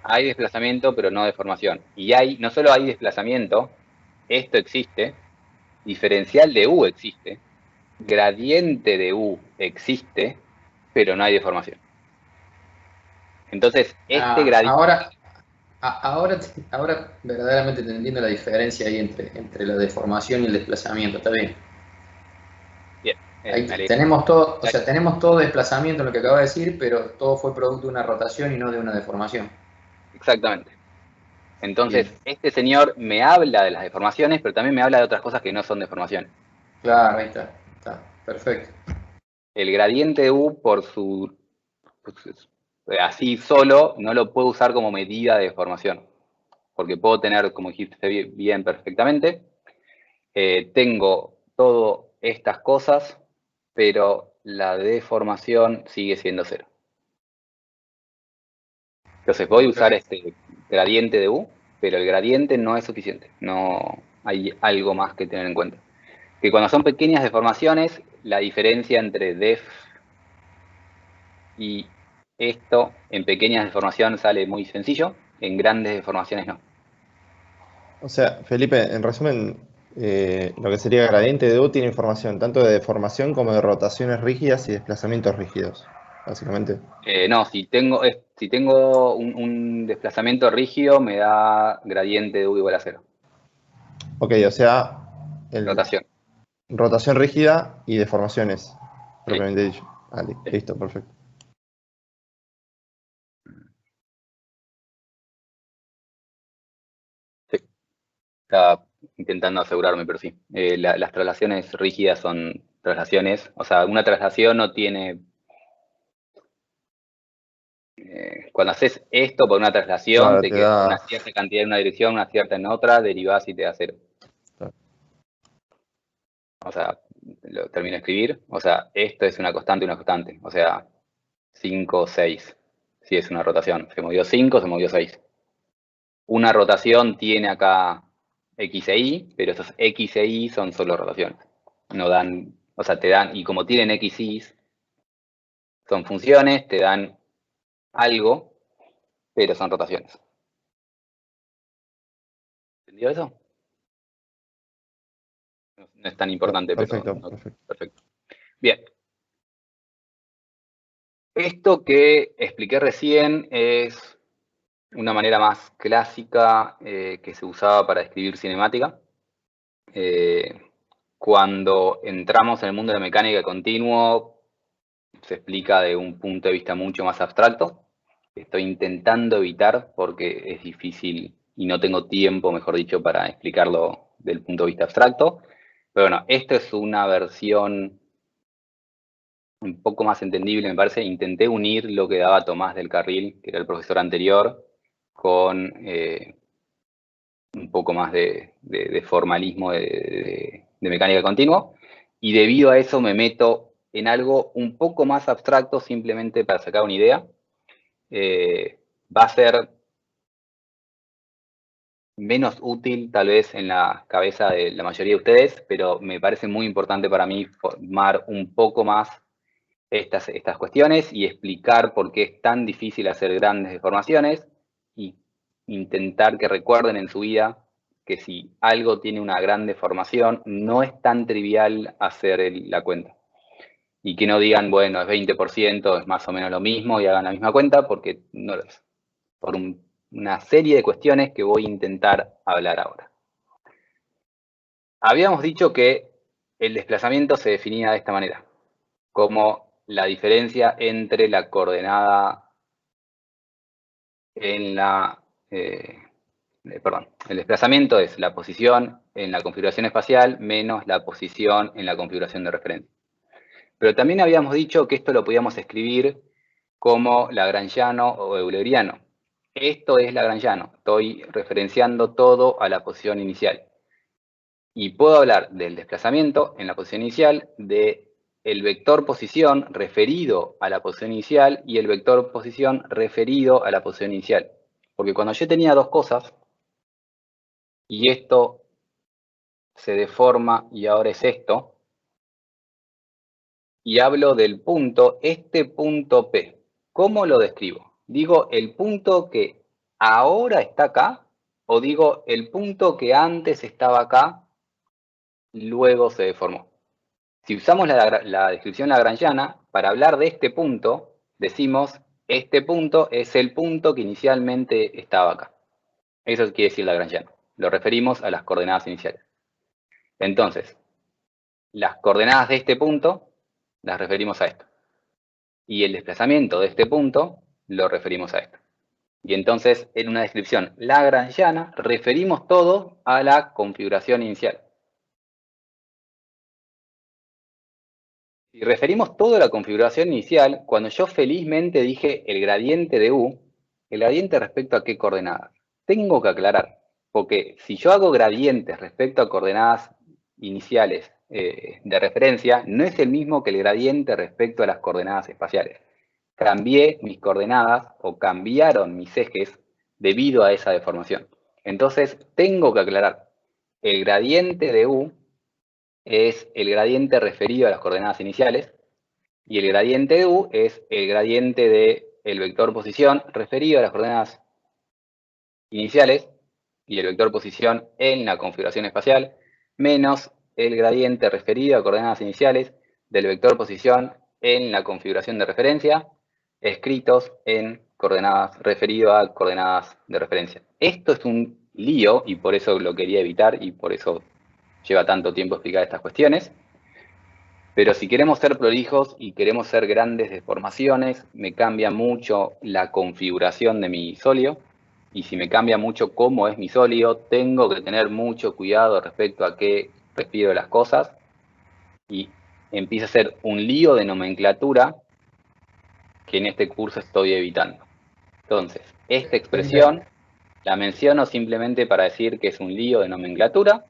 Hay desplazamiento, pero no deformación. Y no solo hay desplazamiento, esto existe, diferencial de U existe, gradiente de U existe, pero no hay deformación. Entonces, este gradiente... Ahora verdaderamente te entiendo la diferencia ahí entre la deformación y el desplazamiento, está bien. Bien. Ahí tenemos todo, o sea, tenemos todo desplazamiento en lo que acabo de decir, pero todo fue producto de una rotación y no de una deformación. Exactamente. Entonces, este señor me habla de las deformaciones, pero también me habla de otras cosas que no son deformaciones. Claro, ahí está, perfecto. El gradiente de U, así solo, no lo puedo usar como medida de deformación, porque puedo tener, como dijiste bien perfectamente, tengo todas estas cosas, pero la deformación sigue siendo cero. Entonces voy a usar este gradiente de U, pero el gradiente no es suficiente. No hay algo más que tener en cuenta. Que cuando son pequeñas deformaciones, la diferencia entre def y esto en pequeñas deformaciones sale muy sencillo, en grandes deformaciones no. O sea, Felipe, en resumen, lo que sería gradiente de U tiene información tanto de deformación como de rotaciones rígidas y desplazamientos rígidos, básicamente. No, si tengo un desplazamiento rígido, me da gradiente de U igual a 0. Ok, o sea, Rotación. rotación rígida y deformaciones, propiamente dicho. Sí. Listo, perfecto. Sí. Estaba intentando asegurarme, pero sí. Las traslaciones rígidas son traslaciones. O sea, una traslación no tiene... cuando haces esto por una traslación, Claro, te te queda da... una cierta cantidad en una dirección, una cierta en otra, derivás y te da 0. Claro. O sea, lo termino de escribir. O sea, esto es una constante. O sea, 5, 6. Si es una rotación. Se movió 5, se movió 6. Una rotación tiene acá X e Y, pero esos X e Y son solo rotaciones. No dan, o sea, te dan, y como tienen X y Y, son funciones, te dan algo, pero son rotaciones. ¿Entendido eso? No es tan importante, Perfecto, pero perfecto. perfecto. Bien. Esto que expliqué recién es una manera más clásica que se usaba para escribir cinemática. Cuando entramos en el mundo de la mecánica continua, se explica de un punto de vista mucho más abstracto. Estoy intentando evitar porque es difícil y no tengo tiempo, mejor dicho, para explicarlo del punto de vista abstracto. Pero bueno, esto es una versión un poco más entendible, me parece. Intenté unir lo que daba Tomás del Carril, que era el profesor anterior, con un poco más de formalismo de mecánica continua. Y debido a eso me meto en algo un poco más abstracto, simplemente para sacar una idea. Va a ser menos útil tal vez en la cabeza de la mayoría de ustedes, pero me parece muy importante para mí formar un poco más estas cuestiones y explicar por qué es tan difícil hacer grandes deformaciones y intentar que recuerden en su vida que si algo tiene una gran deformación, no es tan trivial hacer la cuenta. Y que no digan, bueno, es 20%, es más o menos lo mismo y hagan la misma cuenta, porque no lo es. Por una serie de cuestiones que voy a intentar hablar ahora. Habíamos dicho que el desplazamiento se definía de esta manera, como la diferencia entre la coordenada en la... el desplazamiento es la posición en la configuración espacial menos la posición en la configuración de referencia. Pero también habíamos dicho que esto lo podíamos escribir como lagrangiano o euleriano. Esto es lagrangiano. Estoy referenciando todo a la posición inicial. Y puedo hablar del desplazamiento en la posición inicial, del vector posición referido a la posición inicial y el vector posición referido a la posición inicial. Porque cuando yo tenía dos cosas, y esto se deforma y ahora es esto, y hablo del punto, este punto P. ¿Cómo lo describo? ¿Digo el punto que ahora está acá o digo el punto que antes estaba acá, luego se deformó? Si usamos la descripción lagrangiana, para hablar de este punto, decimos este punto es el punto que inicialmente estaba acá. Eso quiere decir lagrangiano. Lo referimos a las coordenadas iniciales. Entonces, las coordenadas de este punto las referimos a esto. Y el desplazamiento de este punto lo referimos a esto. Y entonces, en una descripción lagrangiana, referimos todo a la configuración inicial. Si referimos todo a la configuración inicial, cuando yo felizmente dije el gradiente de U, ¿el gradiente respecto a qué coordenadas? Tengo que aclarar, porque si yo hago gradientes respecto a coordenadas iniciales de referencia, no es el mismo que el gradiente respecto a las coordenadas espaciales. Cambié mis coordenadas o cambiaron mis ejes debido a esa deformación. Entonces, tengo que aclarar, el gradiente de U es el gradiente referido a las coordenadas iniciales y el gradiente de U es el gradiente del vector posición referido a las coordenadas iniciales y el vector posición en la configuración espacial menos el gradiente referido a coordenadas iniciales del vector posición en la configuración de referencia escritos en coordenadas referido a coordenadas de referencia. Esto es un lío, y por eso lo quería evitar, y por eso lleva tanto tiempo explicar estas cuestiones. Pero si queremos ser prolijos y queremos ser grandes deformaciones, me cambia mucho la configuración de mi sólido. Y si me cambia mucho cómo es mi sólido, tengo que tener mucho cuidado respecto a qué refiero las cosas. Y empieza a ser un lío de nomenclatura que en este curso estoy evitando. Entonces, esta expresión la menciono simplemente para decir que es un lío de nomenclatura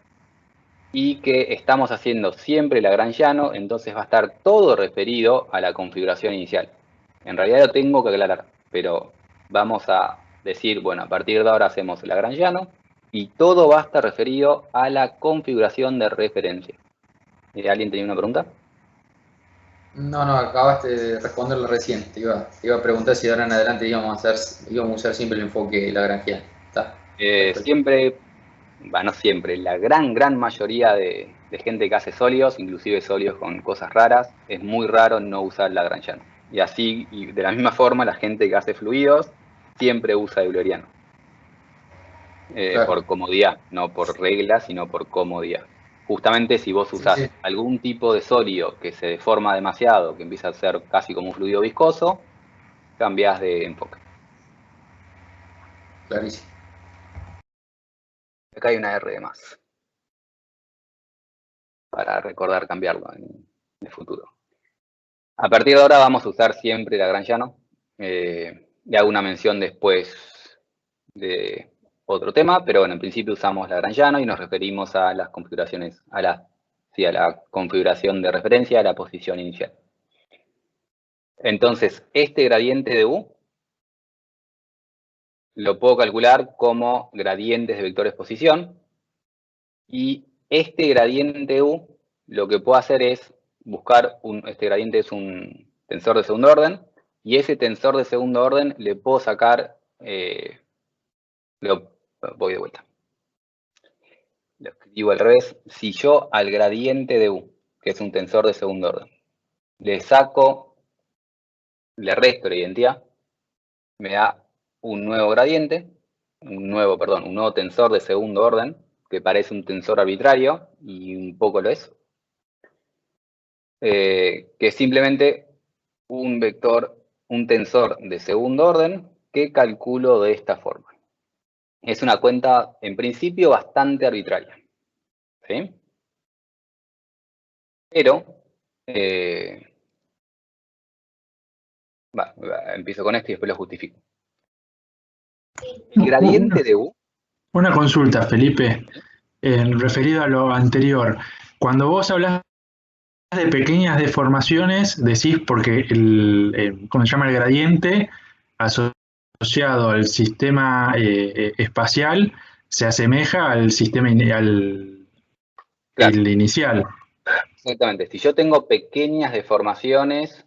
y que estamos haciendo siempre Lagrangiano, entonces va a estar todo referido a la configuración inicial. En realidad lo tengo que aclarar, pero vamos a decir, bueno, a partir de ahora hacemos Lagrangiano y todo va a estar referido a la configuración de referencia. ¿Alguien tenía una pregunta? No, acabaste de responderlo recién. Te iba a preguntar si de ahora en adelante íbamos a usar siempre el enfoque lagrangiano. Está. Siempre, no siempre, la gran mayoría de gente que hace sólidos, inclusive sólidos con cosas raras, es muy raro no usar Lagrangiano. Y así, y de la misma forma, la gente que hace fluidos siempre usa euleriano. Claro. Por comodidad, no por regla, sino por comodidad. Justamente si vos usás algún tipo de sólido que se deforma demasiado, que empieza a ser casi como un fluido viscoso, cambiás de enfoque. Clarísimo. Acá hay una R de más, para recordar cambiarlo en el futuro. A partir de ahora vamos a usar siempre Lagrangiano. Le hago una mención después de otro tema, pero bueno, en principio usamos Lagrangiano y nos referimos a las configuraciones, a la configuración de referencia, a la posición inicial. Entonces, este gradiente de U lo puedo calcular como gradientes de vectores posición, y este gradiente U lo que puedo hacer es buscar, este gradiente es un tensor de segundo orden, y ese tensor de segundo orden le puedo sacar, voy de vuelta, lo escribo al revés. Si yo al gradiente de U, que es un tensor de segundo orden, le resto la identidad, me da un nuevo gradiente, un nuevo tensor de segundo orden, que parece un tensor arbitrario, y un poco lo es, que es simplemente un tensor de segundo orden que calculo de esta forma. Es una cuenta, en principio, bastante arbitraria, ¿sí? Pero, empiezo con esto y después lo justifico. El gradiente de U. Una consulta, Felipe, referido a lo anterior. Cuando vos hablas de pequeñas deformaciones, decís porque ¿cómo se llama? El gradiente asociado al sistema espacial se asemeja al sistema Claro. el inicial. Exactamente. Si yo tengo pequeñas deformaciones,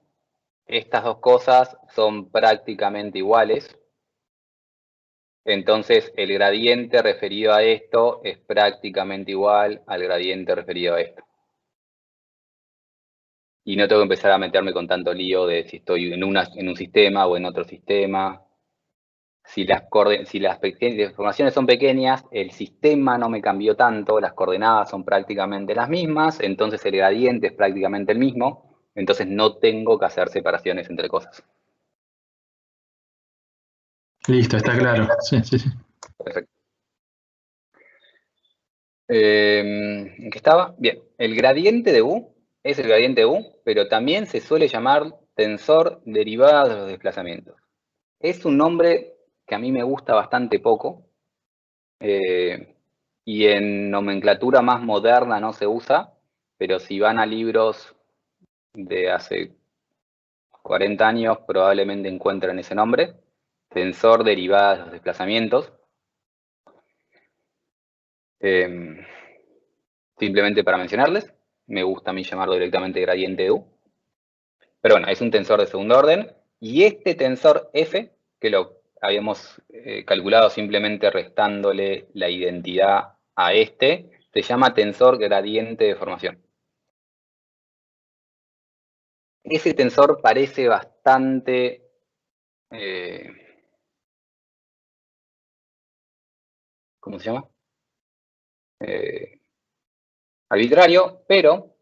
estas dos cosas son prácticamente iguales. Entonces, el gradiente referido a esto es prácticamente igual al gradiente referido a esto. Y no tengo que empezar a meterme con tanto lío de si estoy en un sistema o en otro sistema. Si las deformaciones son pequeñas, el sistema no me cambió tanto, las coordenadas son prácticamente las mismas, entonces el gradiente es prácticamente el mismo, entonces no tengo que hacer separaciones entre cosas. Listo, está claro. Sí. Perfecto. ¿En qué estaba? Bien, el gradiente de U es el gradiente de U, pero también se suele llamar tensor derivado de los desplazamientos. Es un nombre que a mí me gusta bastante poco, y en nomenclatura más moderna no se usa, pero si van a libros de hace 40 años probablemente encuentren ese nombre, tensor derivado de los desplazamientos. Simplemente para mencionarles, me gusta a mí llamarlo directamente gradiente de U. Pero bueno, es un tensor de segundo orden, y este tensor F, que lo habíamos calculado simplemente restándole la identidad a este, se llama tensor gradiente de formación. Ese tensor parece bastante ¿cómo se llama? Arbitrario, pero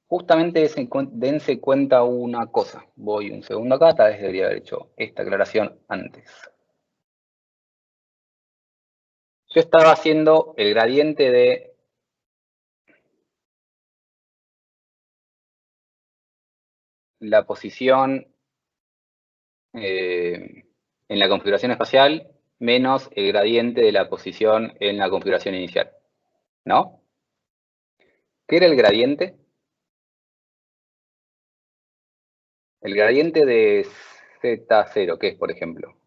justamente dense cuenta una cosa. Voy un segundo acá, tal vez debería haber hecho esta aclaración antes. Yo estaba haciendo el gradiente de la posición en la configuración espacial menos el gradiente de la posición en la configuración inicial, ¿no? ¿Qué era el gradiente? El gradiente de Z0, ¿qué es, por ejemplo?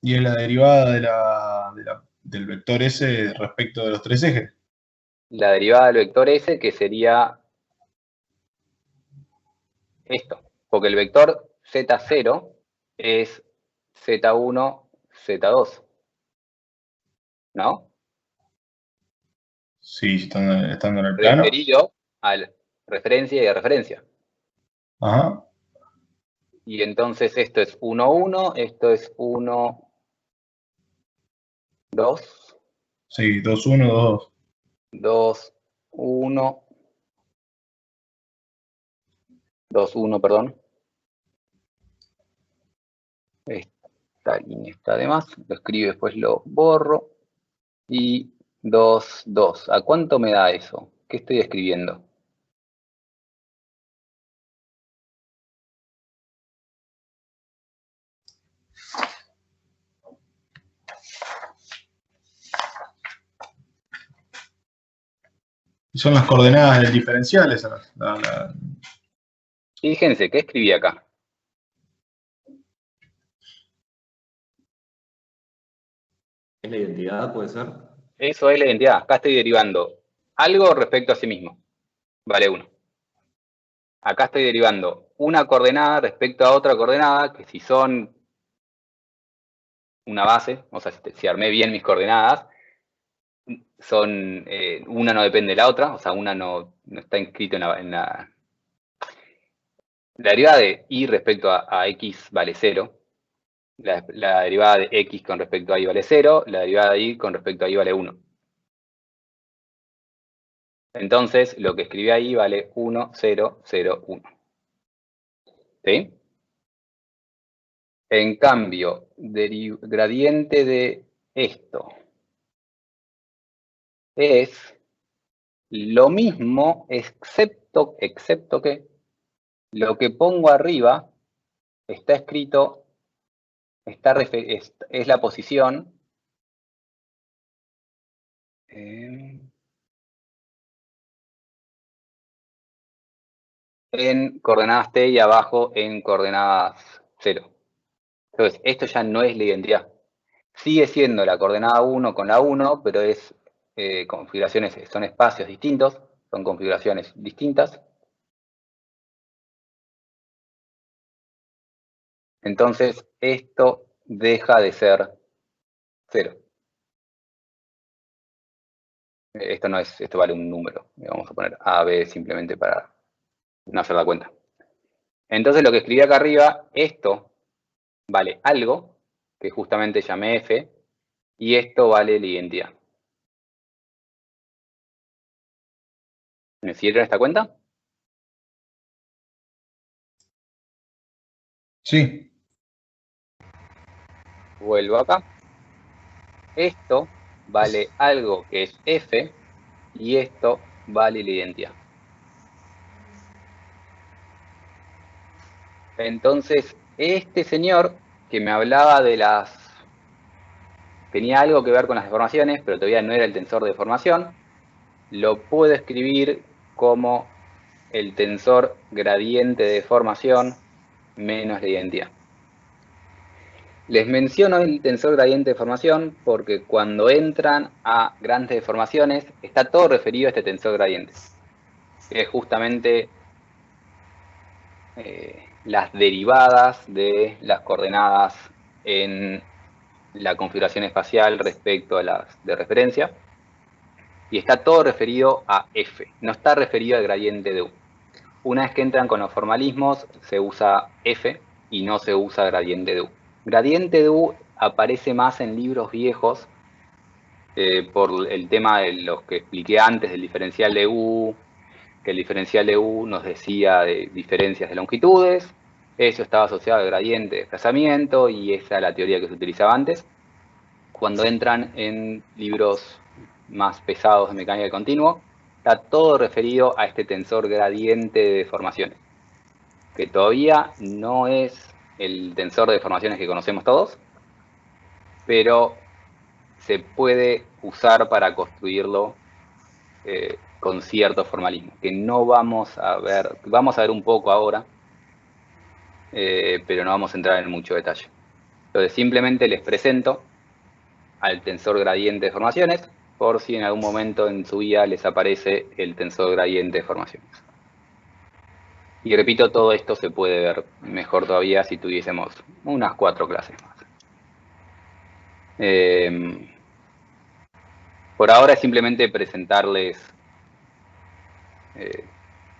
Y es la derivada del vector S respecto de los tres ejes. La derivada del vector S, que sería esto, porque el vector Z0 es Z1, Z2, ¿no? Sí, estando en el plano. Referido a referencia y a referencia. Ajá. Y entonces esto es 1, 1, esto es 1, 2, Sí, 2, 1, 2, 2, 1, 2, 1, perdón. Esta línea está de más, lo escribo, después lo borro. Y 2, 2. ¿A cuánto me da eso? ¿Qué estoy escribiendo? Y son las coordenadas del diferencial esas. Fíjense, ¿qué escribí acá? ¿Es la identidad, puede ser? Eso es la identidad. Acá estoy derivando algo respecto a sí mismo. Vale 1. Acá estoy derivando una coordenada respecto a otra coordenada, que si son una base, o sea, si armé bien mis coordenadas, son una no depende de la otra, o sea, una no está inscrito en la... La derivada de y respecto a x vale 0. La derivada de x con respecto a y vale 0, la derivada de y con respecto a y vale 1. Entonces, lo que escribí ahí vale 1, 0, 0, 1. ¿Sí? En cambio, gradiente de esto es lo mismo, excepto que lo que pongo arriba está escrito, es la posición en coordenadas t y abajo en coordenadas 0. Entonces, esto ya no es la identidad. Sigue siendo la coordenada 1 con la 1, pero es configuraciones, son espacios distintos, son configuraciones distintas. Entonces, esto deja de ser 0. Esto no es, esto vale un número. Vamos a poner A, B simplemente para no hacer la cuenta. Entonces, lo que escribí acá arriba, esto vale algo, que justamente llamé F, y esto vale la identidad. ¿Me siguieron esta cuenta? Sí. Vuelvo acá. Esto vale algo que es F, y esto vale la identidad. Entonces, este señor que me hablaba de tenía algo que ver con las deformaciones, pero todavía no era el tensor de deformación, lo puedo escribir como el tensor gradiente de deformación menos la identidad. Les menciono el tensor gradiente de deformación porque cuando entran a grandes deformaciones está todo referido a este tensor gradiente, que es justamente las derivadas de las coordenadas en la configuración espacial respecto a las de referencia, y está todo referido a F, no está referido al gradiente de U. Una vez que entran con los formalismos, se usa F y no se usa gradiente de U. Gradiente de U aparece más en libros viejos por el tema de los que expliqué antes del diferencial de U, que el diferencial de U nos decía de diferencias de longitudes, eso estaba asociado al gradiente de desplazamiento y esa es la teoría que se utilizaba antes. Cuando entran en libros más pesados de mecánica de continuo, está todo referido a este tensor gradiente de deformaciones, que todavía no es el tensor de deformaciones que conocemos todos, pero se puede usar para construirlo con cierto formalismo, que no vamos a ver un poco ahora, pero no vamos a entrar en mucho detalle. Entonces simplemente les presento al tensor gradiente de deformaciones, por si en algún momento en su vida les aparece el tensor gradiente de deformaciones. Y repito, todo esto se puede ver mejor todavía si tuviésemos unas 4 clases más. Por ahora es simplemente presentarles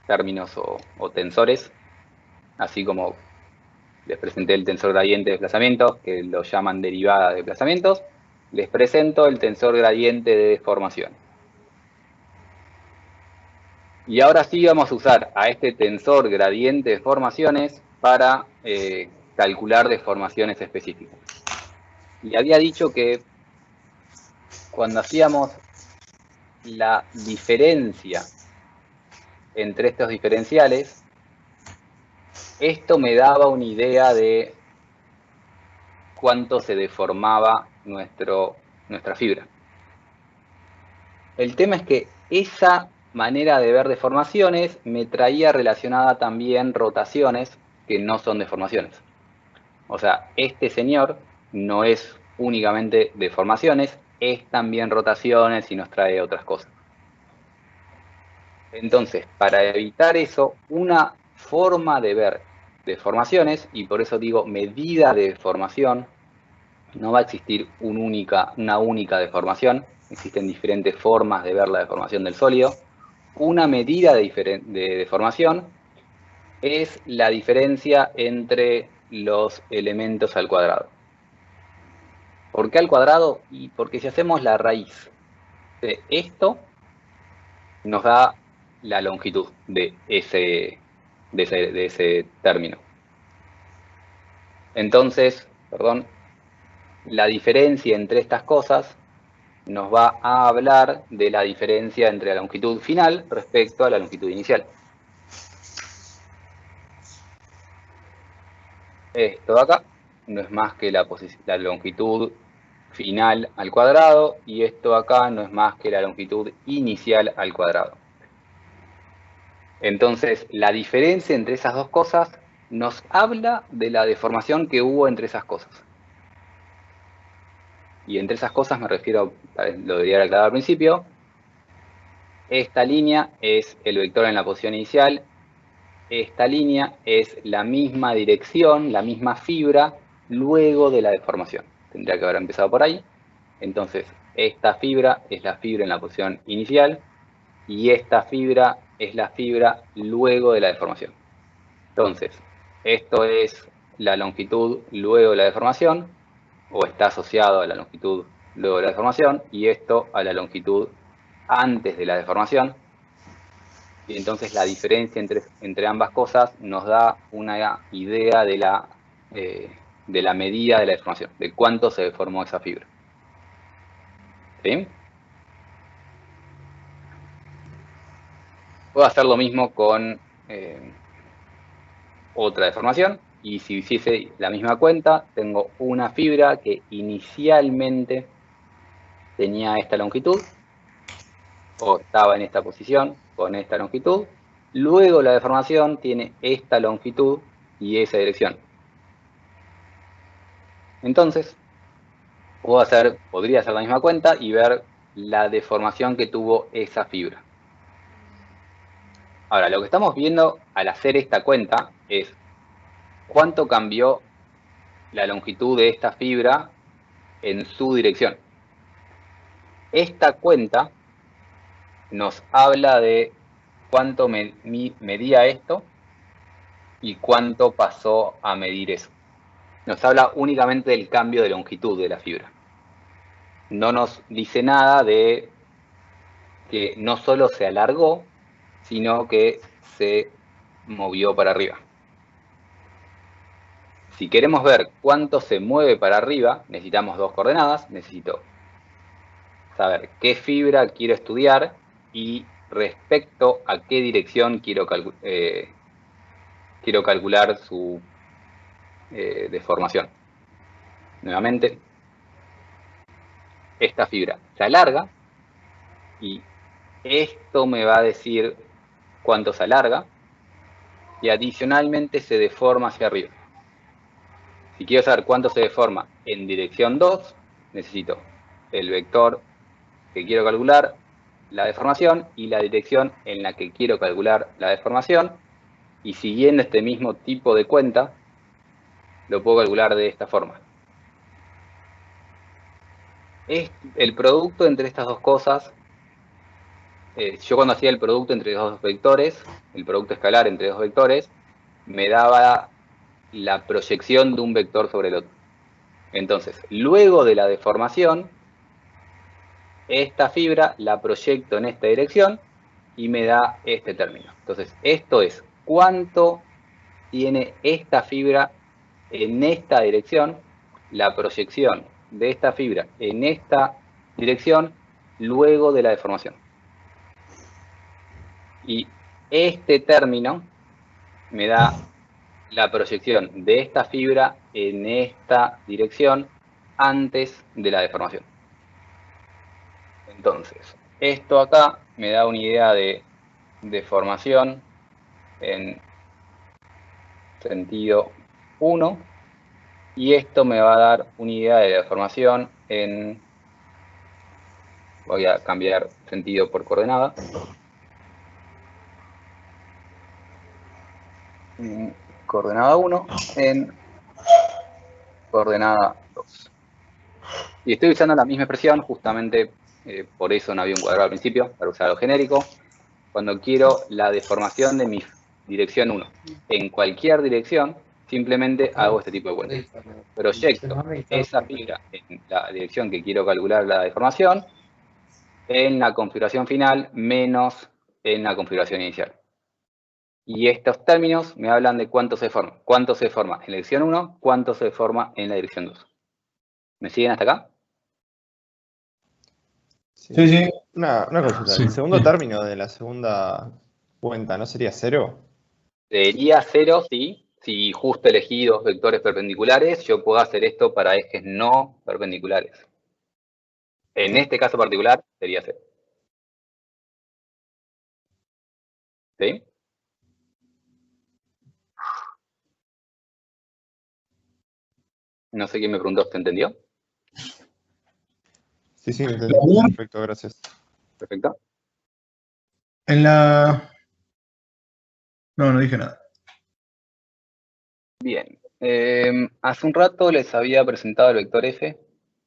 términos o tensores, así como les presenté el tensor gradiente de desplazamientos, que lo llaman derivada de desplazamientos, les presento el tensor gradiente de deformación. Y ahora sí vamos a usar a este tensor gradiente de deformaciones para calcular deformaciones específicas. Y había dicho que cuando hacíamos la diferencia entre estos diferenciales, esto me daba una idea de cuánto se deformaba nuestra fibra. El tema es que esa manera de ver deformaciones me traía relacionada también rotaciones que no son deformaciones. O sea, este señor no es únicamente deformaciones, es también rotaciones y nos trae otras cosas. Entonces, para evitar eso, una forma de ver deformaciones, y por eso digo medida de deformación, no va a existir una única deformación, existen diferentes formas de ver la deformación del sólido. Una medida de deformación es la diferencia entre los elementos al cuadrado. ¿Por qué al cuadrado? Y porque si hacemos la raíz de esto, nos da la longitud de ese término. Entonces, la diferencia entre estas cosas nos va a hablar de la diferencia entre la longitud final respecto a la longitud inicial. Esto de acá no es más que la longitud final al cuadrado, y esto acá no es más que la longitud inicial al cuadrado. Entonces, la diferencia entre esas dos cosas nos habla de la deformación que hubo entre esas cosas. Y entre esas cosas me refiero, lo debería haber aclarado al principio, esta línea es el vector en la posición inicial, esta línea es la misma dirección, la misma fibra, luego de la deformación. Tendría que haber empezado por ahí. Entonces, esta fibra es la fibra en la posición inicial, y esta fibra es la fibra luego de la deformación. Entonces, esto es la longitud luego de la deformación, o está asociado a la longitud luego de la deformación, y esto a la longitud antes de la deformación. Y entonces la diferencia entre ambas cosas nos da una idea de la medida de la deformación, de cuánto se deformó esa fibra. ¿Sí? Puedo hacer lo mismo con otra deformación, y si hiciese la misma cuenta, tengo una fibra que inicialmente tenía esta longitud, o estaba en esta posición con esta longitud, luego la deformación tiene esta longitud y esa dirección. Entonces, podría hacer la misma cuenta y ver la deformación que tuvo esa fibra. Ahora, lo que estamos viendo al hacer esta cuenta es cuánto cambió la longitud de esta fibra en su dirección. Esta cuenta nos habla de cuánto medía esto y cuánto pasó a medir eso. nos habla únicamente del cambio de longitud de la fibra. No nos dice nada de que no solo se alargó, sino que se movió para arriba. Si queremos ver cuánto se mueve para arriba, necesitamos dos coordenadas. Necesito saber qué fibra quiero estudiar y respecto a qué dirección quiero calcular su deformación. Nuevamente, esta fibra se alarga y esto me va a decir cuánto se alarga y adicionalmente se deforma hacia arriba. Si quiero saber cuánto se deforma en dirección 2, necesito el vector que quiero calcular, la deformación, y la dirección en la que quiero calcular la deformación, y siguiendo este mismo tipo de cuenta, lo puedo calcular de esta forma. El producto entre estas dos cosas, yo cuando hacía el producto entre los dos vectores, el producto escalar entre dos vectores, me daba la proyección de un vector sobre el otro. Entonces, luego de la deformación, esta fibra la proyecto en esta dirección y me da este término. Entonces, esto es cuánto tiene esta fibra en esta dirección, la proyección de esta fibra en esta dirección, luego de la deformación. Y este término me da la proyección de esta fibra en esta dirección antes de la deformación. Entonces, esto acá me da una idea de deformación en sentido 1 y esto me va a dar una idea de deformación en, voy a cambiar sentido por coordenada, coordenada 1 en coordenada 2. Y estoy usando la misma expresión, justamente por eso no había un cuadrado al principio, para usar algo genérico. Cuando quiero la deformación de mi dirección 1 en cualquier dirección, simplemente hago este tipo de cuenta. Proyecto esa fibra en la dirección que quiero calcular la deformación en la configuración final menos en la configuración inicial. Y estos términos me hablan de cuánto se forma. Cuánto se forma en la dirección 1, cuánto se forma en la dirección 2. ¿Me siguen hasta acá? Sí, sí. Una consulta. Sí. ¿El segundo término de la segunda cuenta no sería 0? Sería 0, sí. Si justo elegí dos vectores perpendiculares, yo puedo hacer esto para ejes no perpendiculares. En este caso particular, sería 0. ¿Sí? No sé quién me preguntó, ¿se entendió? Sí, entendí. Perfecto, gracias. Perfecto. En la... No dije nada. Bien. Hace un rato les había presentado el vector F,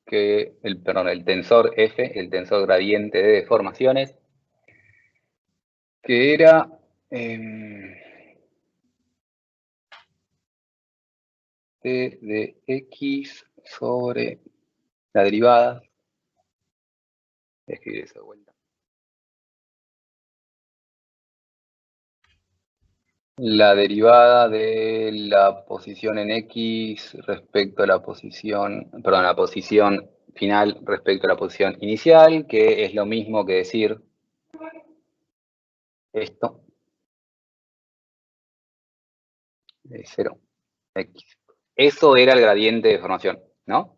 el tensor F, el tensor gradiente de deformaciones, que era t de x sobre la derivada. Voy a escribir eso de vuelta. La derivada de la posición en x respecto a la posición, perdón, la posición final respecto a la posición inicial, que es lo mismo que decir esto de 0x. Eso era el gradiente de deformación, ¿no?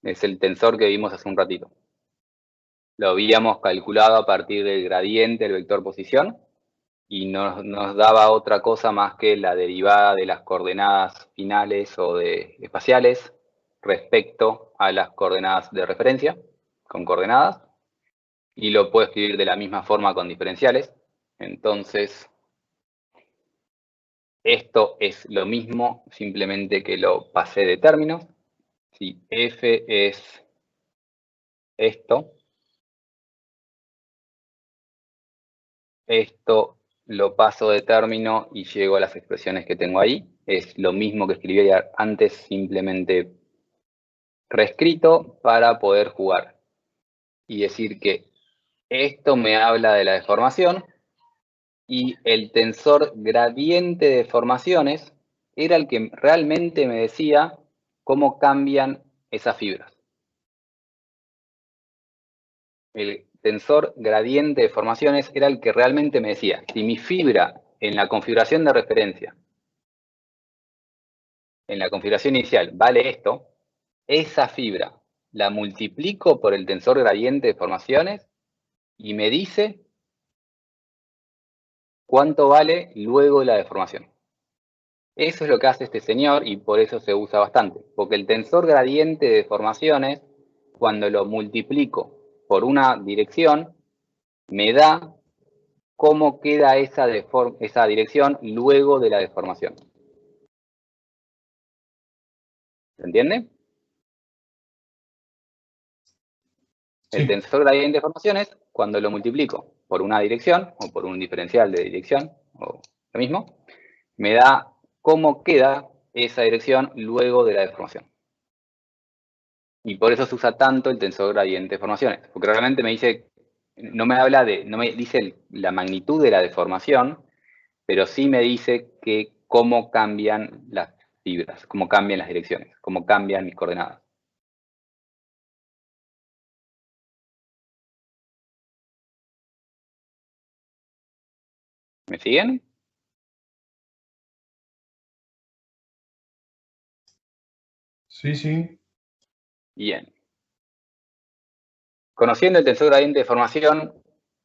Es el tensor que vimos hace un ratito. Lo habíamos calculado a partir del gradiente del vector posición y nos daba otra cosa más que la derivada de las coordenadas finales o espaciales respecto a las coordenadas de referencia, con coordenadas, y lo puedo escribir de la misma forma con diferenciales. Entonces, esto es lo mismo, simplemente que lo pasé de términos. Si f es esto lo paso de término y llego a las expresiones que tengo ahí. Es lo mismo que escribí antes, simplemente reescrito para poder jugar. Y decir que esto me habla de la deformación y el tensor gradiente de deformaciones era el que realmente me decía cómo cambian esas fibras. El tensor gradiente de deformaciones era el que realmente me decía, si mi fibra en la configuración de referencia, en la configuración inicial, vale esto, esa fibra la multiplico por el tensor gradiente de deformaciones y me dice cuánto vale luego de la deformación. Eso es lo que hace este señor y por eso se usa bastante, porque el tensor gradiente de deformaciones, cuando lo multiplico por una dirección, me da cómo queda esa dirección luego de la deformación. ¿Se entiende? Sí. El tensor gradiente de deformaciones, cuando lo multiplico por una dirección o por un diferencial de dirección, o lo mismo, me da cómo queda esa dirección luego de la deformación. Y por eso se usa tanto el tensor gradiente de deformaciones, porque realmente me dice, no me dice la magnitud de la deformación, pero sí me dice que cómo cambian las fibras, cómo cambian las direcciones, cómo cambian mis coordenadas. ¿Me siguen? Sí, sí. Bien. Conociendo el tensor gradiente de deformación,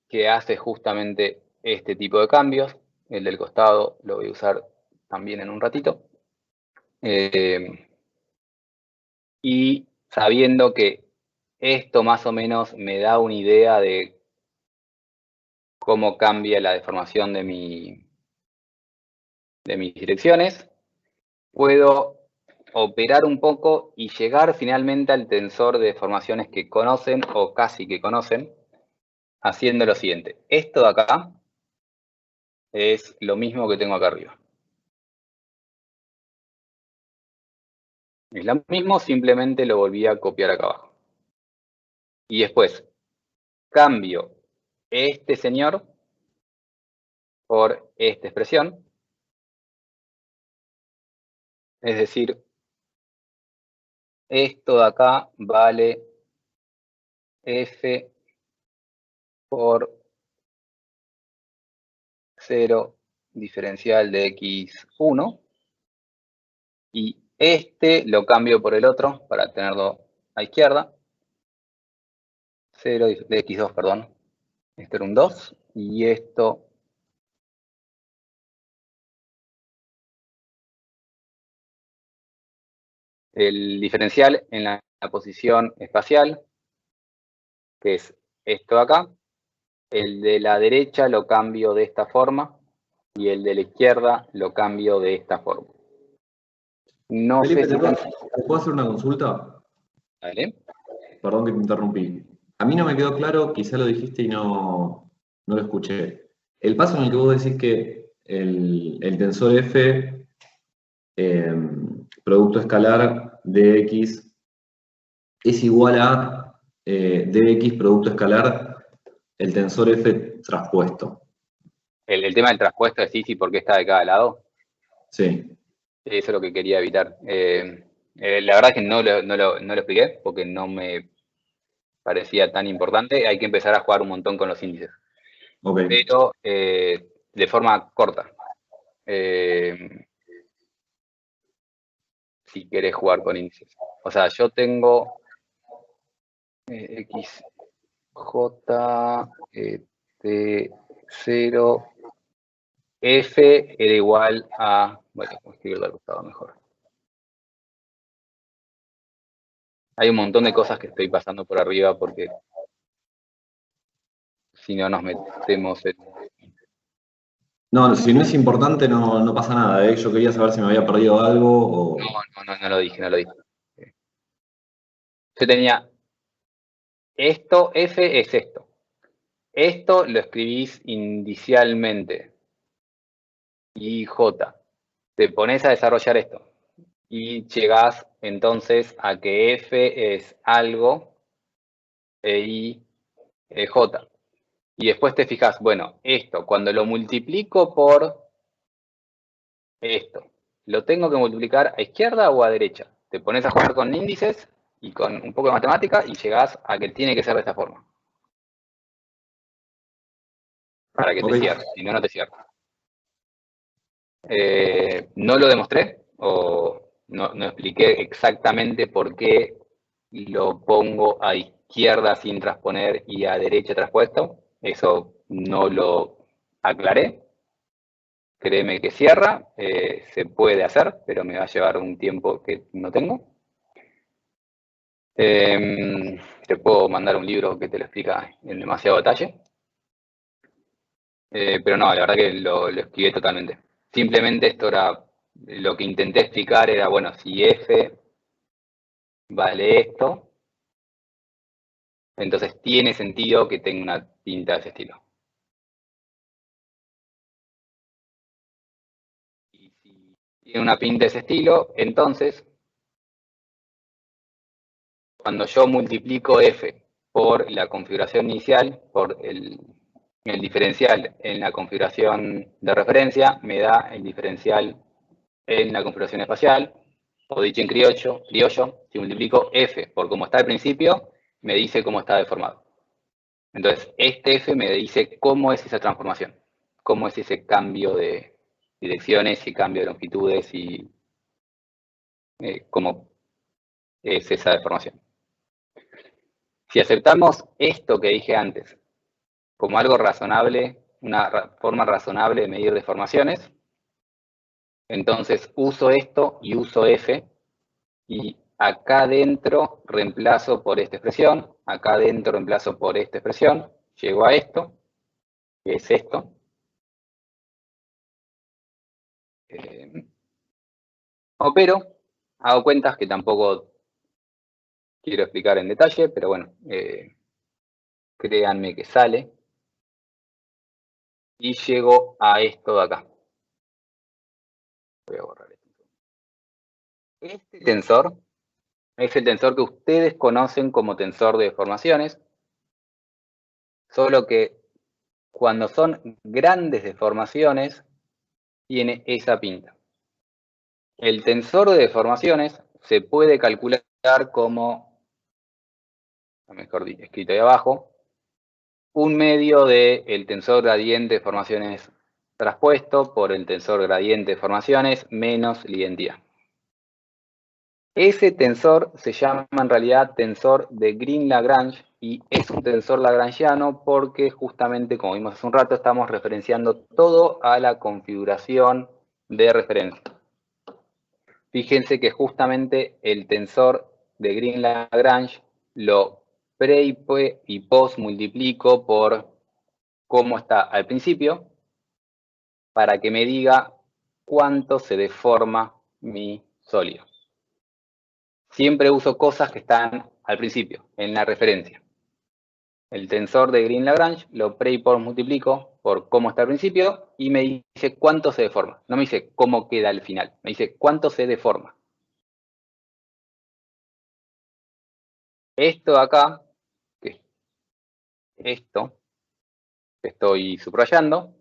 que hace justamente este tipo de cambios, el del costado lo voy a usar también en un ratito, y sabiendo que esto más o menos me da una idea de cómo cambia la deformación de mis direcciones, puedo operar un poco y llegar finalmente al tensor de deformaciones que conocen o casi que conocen, haciendo lo siguiente. Esto de acá es lo mismo que tengo acá arriba. Es lo mismo, simplemente lo volví a copiar acá abajo. Y después cambio este señor por esta expresión. Es decir, esto de acá vale f por 0 diferencial de x1. Y este lo cambio por el otro para tenerlo a izquierda. 0 de x2, perdón. Esto era un 2. Y esto el diferencial en la posición espacial, que es esto de acá. El de la derecha lo cambio de esta forma y el de la izquierda lo cambio de esta forma. No Felipe, sé si... ¿te puedo hacer una consulta? Vale. Perdón que te interrumpí. A mí no me quedó claro, quizá lo dijiste y no lo escuché. El paso en el que vos decís que el tensor F, producto escalar de X, es igual a dx producto escalar el tensor F traspuesto. El tema del traspuesto es sí, porque está de cada lado. Sí. Eso es lo que quería evitar. La verdad es que no lo expliqué porque no me parecía tan importante. Hay que empezar a jugar un montón con los índices. Ok. Pero de forma corta. Si querés jugar con índices. O sea, yo tengo x, j, t, 0, f era igual a... Bueno, voy a escribirlo al costado mejor. Hay un montón de cosas que estoy pasando por arriba porque si no nos metemos en... No, si no es importante no pasa nada, ¿eh? Yo quería saber si me había perdido algo o... No lo dije. Yo tenía esto, f es esto. Esto lo escribís inicialmente. Y j. te pones a desarrollar esto y llegás entonces a que F es algo e I es J. Y después te fijas, bueno, esto, cuando lo multiplico por esto, ¿lo tengo que multiplicar a izquierda o a derecha? Te pones a jugar con índices y con un poco de matemática y llegás a que tiene que ser de esta forma. Para que te cierre, si no, no te cierra. No lo demostré o no expliqué exactamente por qué lo pongo a izquierda sin transponer y a derecha traspuesto. Eso no lo aclaré. Créeme que cierra, se puede hacer, pero me va a llevar un tiempo que no tengo. Te puedo mandar un libro que te lo explica en demasiado detalle. Pero no, la verdad que lo esquivé totalmente. Simplemente esto era, lo que intenté explicar era, bueno, si F vale esto, entonces tiene sentido que tenga una pinta de ese estilo. Y si tiene una pinta de ese estilo, entonces, cuando yo multiplico F por la configuración inicial, por el diferencial en la configuración de referencia, me da el diferencial en la configuración espacial, o dicho en criollo, si multiplico F por cómo está al principio, me dice cómo está deformado. Entonces, este F me dice cómo es esa transformación, cómo es ese cambio de direcciones y cambio de longitudes y cómo es esa deformación. Si aceptamos esto que dije antes como algo razonable, una forma razonable de medir deformaciones, entonces uso esto y uso F, y acá adentro reemplazo por esta expresión, acá adentro reemplazo por esta expresión, llego a esto, que es esto. Opero, hago cuentas que tampoco quiero explicar en detalle, pero bueno, créanme que sale. Y llego a esto de acá. Voy a borrar esto. Este tensor es el tensor que ustedes conocen como tensor de deformaciones, solo que cuando son grandes deformaciones, tiene esa pinta. El tensor de deformaciones se puede calcular como, mejor dicho, escrito ahí abajo, un medio del tensor gradiente de deformaciones traspuesto por el tensor gradiente de deformaciones menos la identidad. Ese tensor se llama en realidad tensor de Green-Lagrange y es un tensor lagrangiano porque justamente, como vimos hace un rato, estamos referenciando todo a la configuración de referencia. Fíjense que justamente el tensor de Green-Lagrange lo pre y post multiplico por cómo está al principio para que me diga cuánto se deforma mi sólido. Siempre uso cosas que están al principio, en la referencia. El tensor de Green-Lagrange lo pre y post multiplico por cómo está al principio y me dice cuánto se deforma. No me dice cómo queda al final, me dice cuánto se deforma. Esto de acá, que esto que estoy subrayando,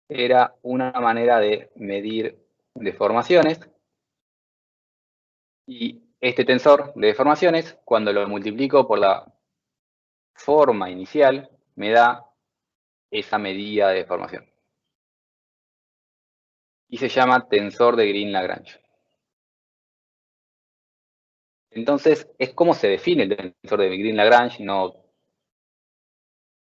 era una manera de medir deformaciones. Y este tensor de deformaciones, cuando lo multiplico por la forma inicial, me da esa medida de deformación. Y se llama tensor de Green-Lagrange. Entonces, es como se define el tensor de Green-Lagrange, no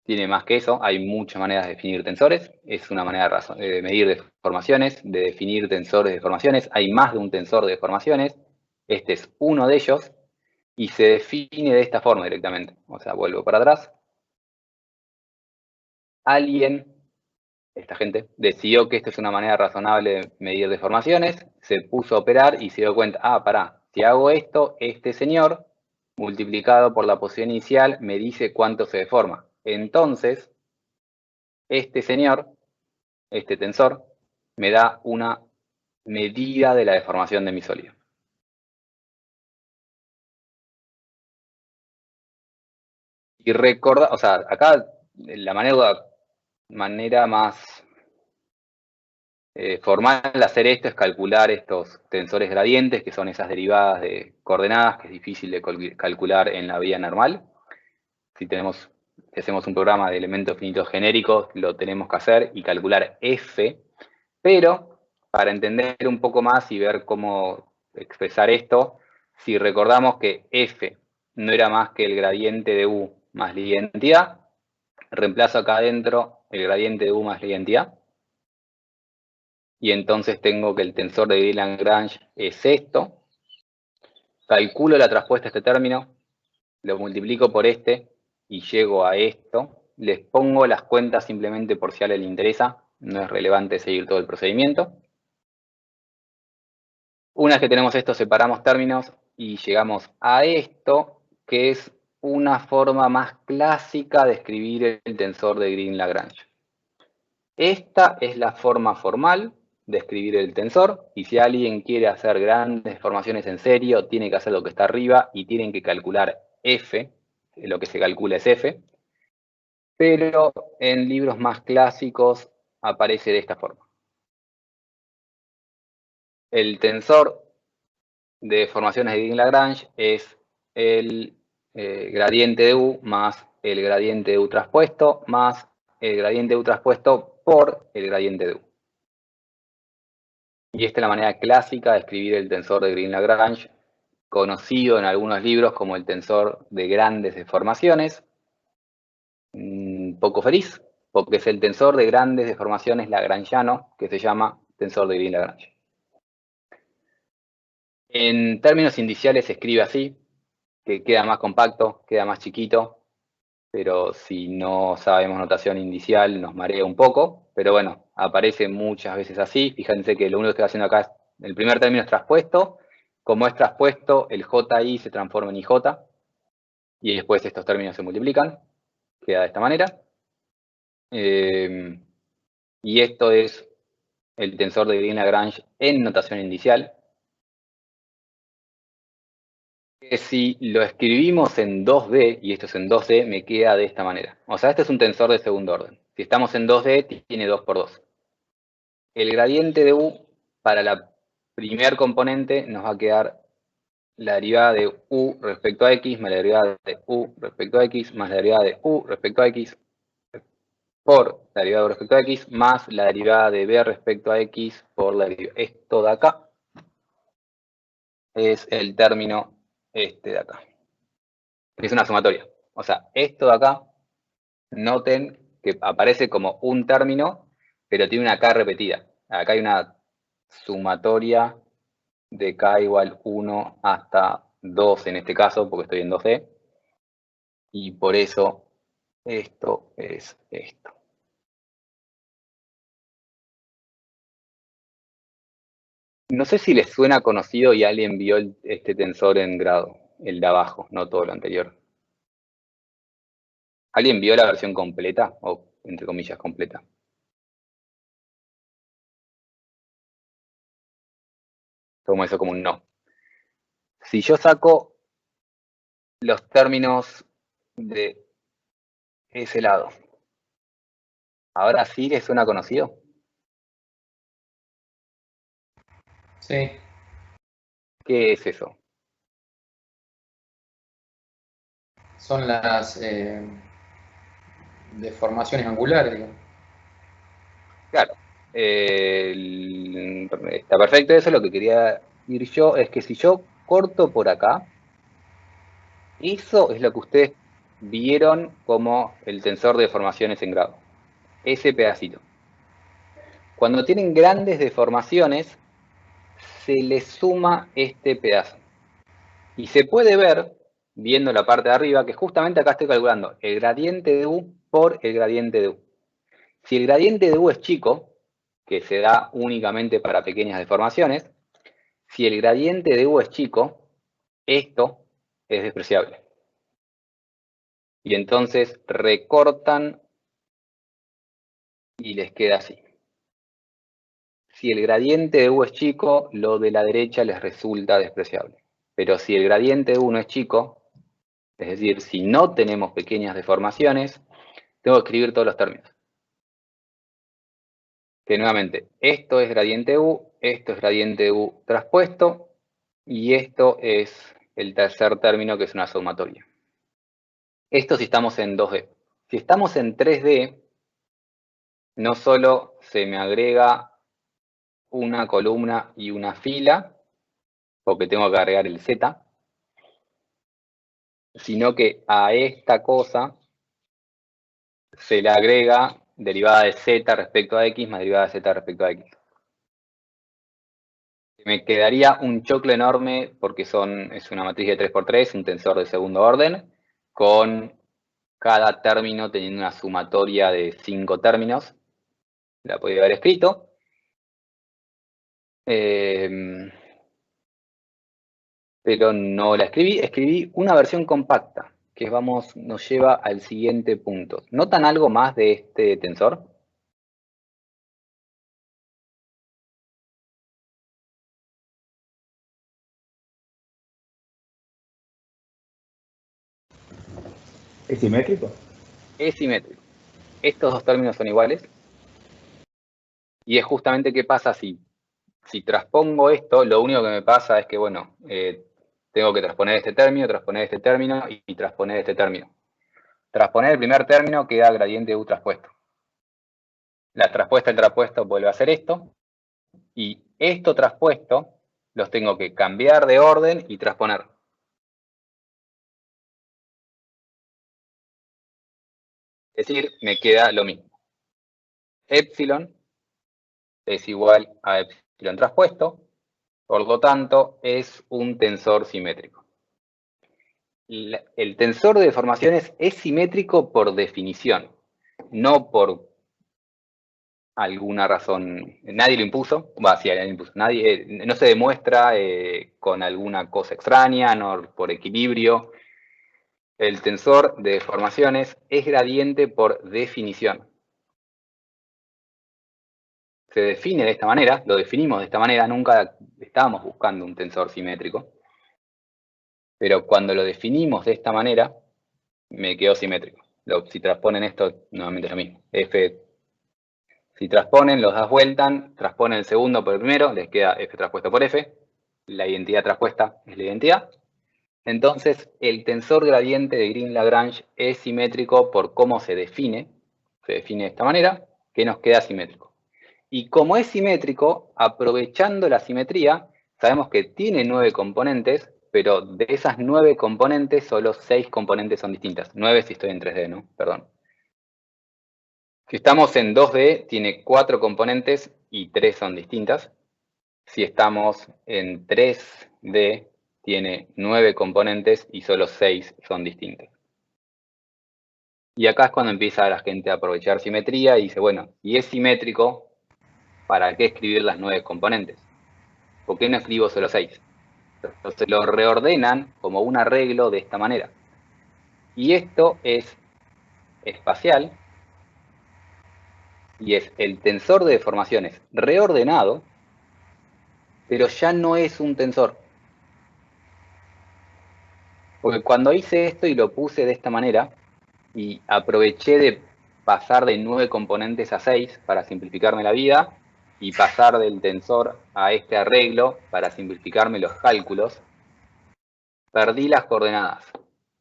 tiene más que eso, hay muchas maneras de definir tensores, es una manera de medir deformaciones, de definir tensores de deformaciones, hay más de un tensor de deformaciones, este es uno de ellos, y se define de esta forma directamente. O sea, vuelvo para atrás. Alguien, esta gente, decidió que esta es una manera razonable de medir deformaciones, se puso a operar y se dio cuenta, pará, si hago esto, este señor, multiplicado por la posición inicial, me dice cuánto se deforma. Entonces, este señor, este tensor, me da una medida de la deformación de mi sólido. Y recordar, o sea, acá la manera más formal de hacer esto es calcular estos tensores gradientes, que son esas derivadas de coordenadas, que es difícil de calcular en la vida normal. Si hacemos un programa de elementos finitos genéricos, lo tenemos que hacer y calcular f, pero para entender un poco más y ver cómo expresar esto, si recordamos que f no era más que el gradiente de u más la identidad, reemplazo acá adentro el gradiente de u más la identidad, y entonces tengo que el tensor de Green-Lagrange es esto. Calculo la traspuesta a este término, lo multiplico por este y llego a esto. Les pongo las cuentas simplemente por si a alguien le interesa, no es relevante seguir todo el procedimiento. Una vez que tenemos esto, separamos términos y llegamos a esto, que es una forma más clásica de escribir el tensor de Green-Lagrange. Esta es la forma formal de escribir el tensor, y si alguien quiere hacer grandes deformaciones en serio, tiene que hacer lo que está arriba y tienen que calcular f, lo que se calcula es f, pero en libros más clásicos aparece de esta forma. El tensor de deformaciones de Green-Lagrange es el gradiente de u más el gradiente de u traspuesto más el gradiente de u traspuesto por el gradiente de u. Y esta es la manera clásica de escribir el tensor de Green-Lagrange, conocido en algunos libros como el tensor de grandes deformaciones. Poco feliz, porque es el tensor de grandes deformaciones lagrangiano, que se llama tensor de Green-Lagrange. En términos indiciales se escribe así, que queda más compacto, queda más chiquito, pero si no sabemos notación indicial nos marea un poco, pero bueno, aparece muchas veces así. Fíjense que lo único que estoy haciendo acá es, el primer término es traspuesto, como es traspuesto, el JI se transforma en IJ, y después estos términos se multiplican, queda de esta manera. Y esto es el tensor de Green-Lagrange en notación indicial. Que si lo escribimos en 2D, y esto es en 2D, me queda de esta manera. O sea, este es un tensor de segundo orden. Si estamos en 2D, tiene 2 por 2. El gradiente de u para la primer componente nos va a quedar la derivada de u respecto a x más la derivada de u respecto a x más la derivada de u respecto a x por la derivada de u respecto a x más la derivada de b respecto a x por la derivada. Esto de acá es el término este de acá. Es una sumatoria. O sea, esto de acá, noten que aparece como un término, pero tiene una k repetida. Acá hay una sumatoria de k igual 1 hasta 2 en este caso, porque estoy en 2D. Y por eso esto es esto. No sé si les suena conocido y alguien vio este tensor en grado, el de abajo, no todo lo anterior. ¿Alguien vio la versión completa o entre comillas completa? Tomo eso como un no. Si yo saco los términos de ese lado, ¿ahora sí les suena conocido? Sí. ¿Qué es eso? Son las deformaciones angulares, digamos. Claro. Está perfecto eso. Lo que quería ir yo es que si yo corto por acá, eso es lo que ustedes vieron como el tensor de deformaciones en grado. Ese pedacito. Cuando tienen grandes deformaciones, se les suma este pedazo. Y se puede ver, viendo la parte de arriba, que justamente acá estoy calculando el gradiente de u por el gradiente de u. Si el gradiente de u es chico, que se da únicamente para pequeñas deformaciones, si el gradiente de u es chico, esto es despreciable. Y entonces recortan y les queda así. si el gradiente de U es chico, lo de la derecha les resulta despreciable. Pero si el gradiente de U no es chico, es decir, si no tenemos pequeñas deformaciones, tengo que escribir todos los términos. Que nuevamente, esto es gradiente U, esto es gradiente U traspuesto, y esto es el tercer término, que es una sumatoria. Esto si estamos en 2D. Si estamos en 3D, no solo se me agrega una columna y una fila, porque tengo que agregar el Z, sino que a esta cosa se le agrega derivada de Z respecto a X más derivada de Z respecto a X. Me quedaría un choclo enorme porque es una matriz de 3×3, un tensor de segundo orden, con cada término teniendo una sumatoria de 5 términos. La podría haber escrito. Pero no la escribí. Escribí una versión compacta, que nos lleva al siguiente punto. ¿Notan algo más de este tensor? ¿Es simétrico? Es simétrico. Estos dos términos son iguales. Y es justamente qué pasa si transpongo esto. Lo único que me pasa es que, bueno, tengo que transponer este término y transponer este término. Transponer el primer término queda gradiente U traspuesto. La traspuesta, el traspuesto vuelve a hacer esto. Y esto traspuesto los tengo que cambiar de orden y transponer. Es decir, me queda lo mismo. Epsilon es igual a epsilon traspuesto, por lo tanto es un tensor simétrico. El tensor de deformaciones es simétrico por definición, no por alguna razón. Nadie lo impuso, sí, nadie lo impuso. No se demuestra con alguna cosa extraña, no por equilibrio. El tensor de deformaciones es gradiente por definición. Se define de esta manera, lo definimos de esta manera, nunca estábamos buscando un tensor simétrico, pero cuando lo definimos de esta manera, me quedó simétrico. Si transponen esto, nuevamente es lo mismo. Si transponen, los das vuelta, transponen el segundo por el primero, les queda F traspuesto por F, la identidad traspuesta es la identidad. Entonces, el tensor gradiente de Green-Lagrange es simétrico por cómo se define de esta manera, que nos queda simétrico. Y como es simétrico, aprovechando la simetría, sabemos que tiene 9 componentes, pero de esas 9 componentes, solo 6 componentes son distintas. 9 si estoy en 3D, ¿no? Perdón. Si estamos en 2D, tiene 4 componentes y 3 son distintas. Si estamos en 3D, tiene 9 componentes y solo 6 son distintas. Y acá es cuando empieza la gente a aprovechar simetría y dice, bueno, si es simétrico, ¿para qué escribir las 9 componentes? ¿Por qué no escribo solo 6? Entonces lo reordenan como un arreglo de esta manera. Y esto es espacial y es el tensor de deformaciones reordenado, pero ya no es un tensor. Porque cuando hice esto y lo puse de esta manera, y aproveché de pasar de 9 componentes a 6 para simplificarme la vida, y pasar del tensor a este arreglo para simplificarme los cálculos, perdí las coordenadas.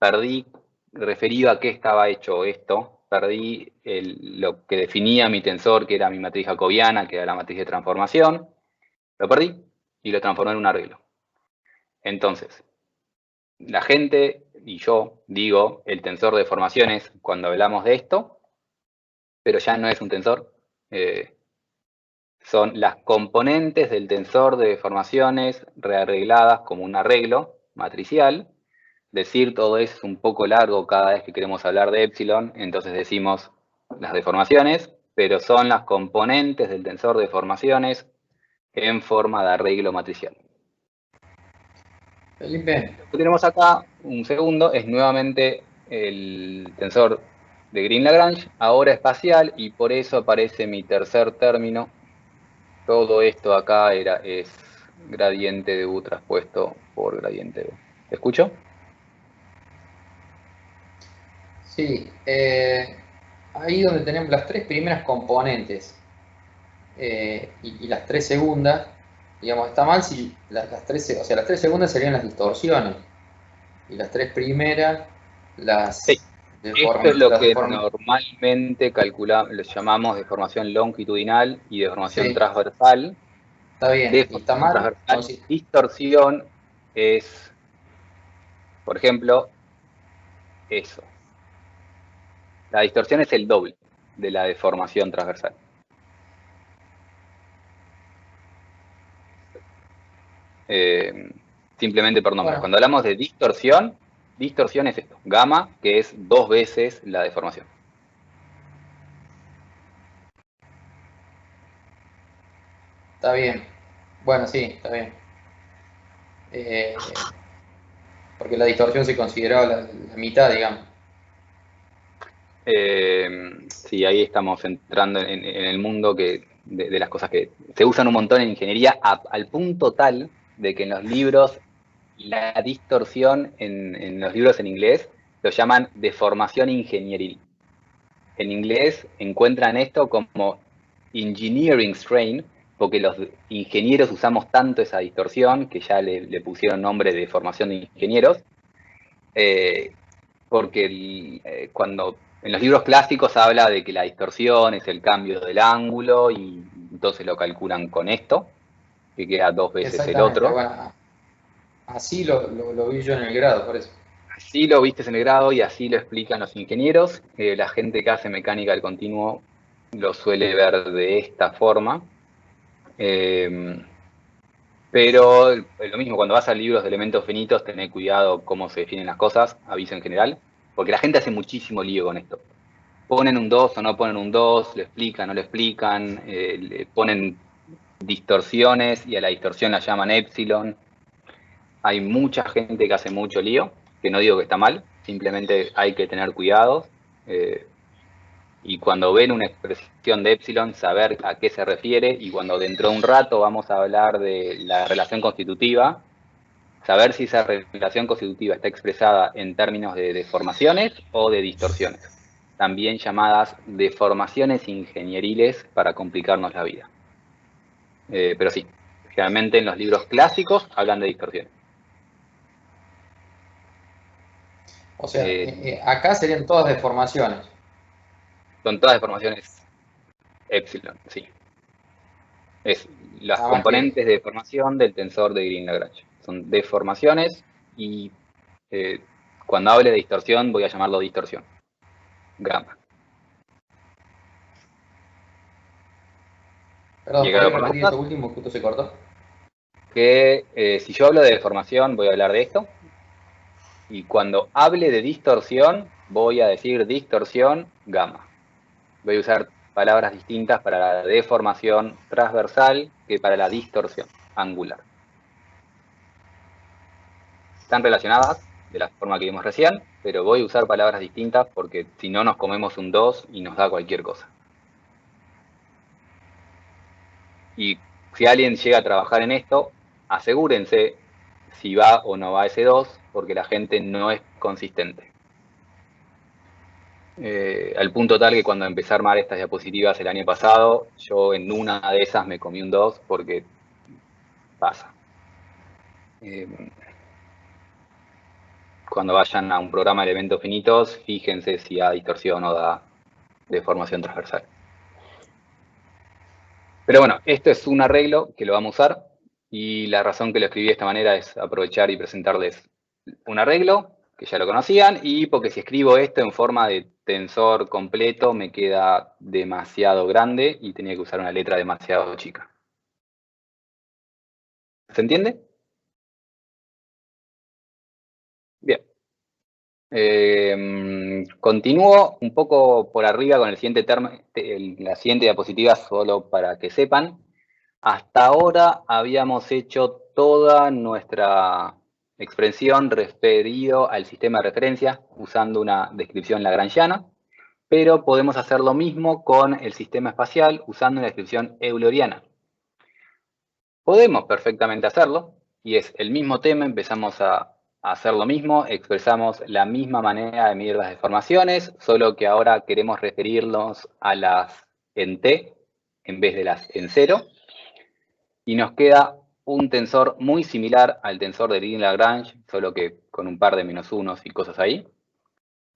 Perdí referido a qué estaba hecho esto, perdí lo que definía mi tensor, que era mi matriz jacobiana, que era la matriz de transformación, lo perdí y lo transformé en un arreglo. Entonces, la gente y yo digo el tensor de deformaciones cuando hablamos de esto, pero ya no es un tensor. Son las componentes del tensor de deformaciones rearregladas como un arreglo matricial. Decir todo eso es un poco largo cada vez que queremos hablar de epsilon, entonces decimos las deformaciones, pero son las componentes del tensor de deformaciones en forma de arreglo matricial. Felipe. Lo que tenemos acá, un segundo, es nuevamente el tensor de Green-Lagrange, ahora espacial, y por eso aparece mi tercer término, Todo esto acá es gradiente de U traspuesto por gradiente de U. ¿Te escucho? Sí, ahí donde tenemos las tres primeras componentes y las tres segundas, digamos, está mal si las tres, o sea, las tres segundas serían las distorsiones y las tres primeras Sí. Esto es lo que deformaciones. normalmente calculamos, lo llamamos deformación longitudinal y deformación Sí, transversal. está bien, y está Deformación mal, transversal, entonces, distorsión es, por ejemplo, eso. La distorsión es el doble de la deformación transversal. Simplemente por nombre. bueno, Cuando hablamos de distorsión es esto, gamma, que es 2 veces la deformación. está bien. Bueno, sí, está bien. Porque la distorsión se consideraba la mitad, digamos. Sí, ahí estamos entrando en el mundo de las cosas que se usan un montón en ingeniería, al punto tal de que en los libros, la distorsión en los libros en inglés lo llaman deformación ingenieril. En inglés encuentran esto como engineering strain, porque los ingenieros usamos tanto esa distorsión que ya le pusieron nombre de deformación de ingenieros, porque cuando en los libros clásicos habla de que la distorsión es el cambio del ángulo y entonces lo calculan con esto, que queda 2 veces el Exactamente, otro. bueno, así lo vi yo en el grado, por eso. Así lo viste en el grado y así lo explican los ingenieros. La gente que hace mecánica del continuo lo suele ver de esta forma. Pero lo mismo, cuando vas a libros de elementos finitos, tené cuidado cómo se definen las cosas, aviso en general, porque la gente hace muchísimo lío con esto. Ponen un 2 o no ponen un 2, lo explican, no lo explican, le ponen distorsiones y a la distorsión la llaman epsilon. Hay mucha gente que hace mucho lío, que no digo que está mal, simplemente hay que tener cuidado. Y cuando ven una expresión de epsilon, saber a qué se refiere, y cuando dentro de un rato vamos a hablar de la relación constitutiva, saber si esa relación constitutiva está expresada en términos de deformaciones o de distorsiones, también llamadas deformaciones ingenieriles para complicarnos la vida. Pero sí, generalmente en los libros clásicos hablan de distorsiones. O sea, acá serían todas deformaciones. Son todas deformaciones epsilon, sí. Es las Nada más que, componentes de deformación del tensor de Green-Lagrange. Son deformaciones y cuando hable de distorsión voy a llamarlo distorsión. Gamma. perdón, Llegado ¿podés por las repetir dudas, eso último que justo se cortó? que si yo hablo de deformación voy a hablar de esto. Y cuando hable de distorsión voy a decir distorsión gamma. Voy a usar palabras distintas para la deformación transversal que para la distorsión angular. Están relacionadas de la forma que vimos recién, pero voy a usar palabras distintas porque si no nos comemos un 2 y nos da cualquier cosa. Y si alguien llega a trabajar en esto, asegúrense si va o no va ese 2, porque la gente no es consistente. Al punto tal que cuando empecé a armar estas diapositivas el año pasado, yo en una de esas me comí un 2 porque pasa. Cuando vayan a un programa de elementos finitos, fíjense si da distorsión o da deformación transversal. Pero bueno, esto es un arreglo que lo vamos a usar y la razón que lo escribí de esta manera es aprovechar y presentarles un arreglo que ya lo conocían, y porque si escribo esto en forma de tensor completo me queda demasiado grande y tenía que usar una letra demasiado chica. ¿Se entiende? Bien. Continúo un poco por arriba con el siguiente la siguiente diapositiva, solo para que sepan. Hasta ahora habíamos hecho toda nuestra expresión referido al sistema de referencia usando una descripción lagrangiana, pero podemos hacer lo mismo con el sistema espacial usando una descripción euleriana. Podemos perfectamente hacerlo, y es el mismo tema, empezamos a hacer lo mismo, expresamos la misma manera de medir las deformaciones, solo que ahora queremos referirnos a las en T en vez de las en 0, y nos queda un tensor muy similar al tensor de Green-Lagrange, solo que con un par de menos unos y cosas ahí,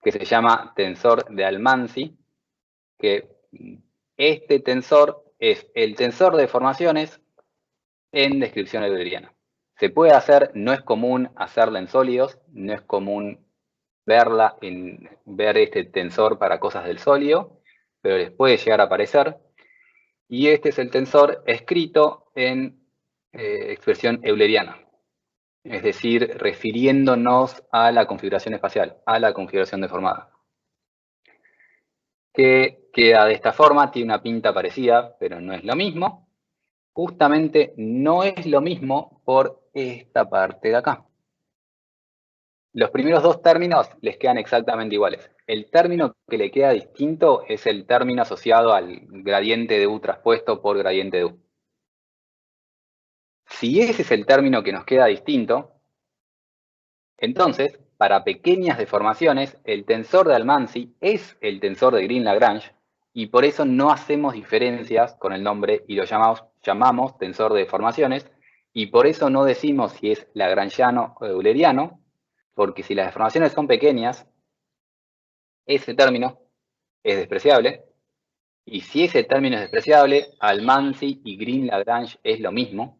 que se llama tensor de Almanzi, que este tensor es el tensor de deformaciones en descripción euleriana. Se puede hacer, no es común hacerla en sólidos, no es común ver este tensor para cosas del sólido, pero les puede llegar a aparecer. Y este es el tensor escrito en expresión euleriana, es decir, refiriéndonos a la configuración espacial, a la configuración deformada. Que queda de esta forma, tiene una pinta parecida, pero no es lo mismo. Justamente no es lo mismo por esta parte de acá. Los primeros dos términos les quedan exactamente iguales. El término que le queda distinto es el término asociado al gradiente de U traspuesto por gradiente de U. Si ese es el término que nos queda distinto, entonces, para pequeñas deformaciones, el tensor de Almanzi es el tensor de Green-Lagrange, y por eso no hacemos diferencias con el nombre y lo llamamos tensor de deformaciones, y por eso no decimos si es lagrangiano o euleriano, porque si las deformaciones son pequeñas, ese término es despreciable, y si ese término es despreciable, Almanzi y Green-Lagrange es lo mismo,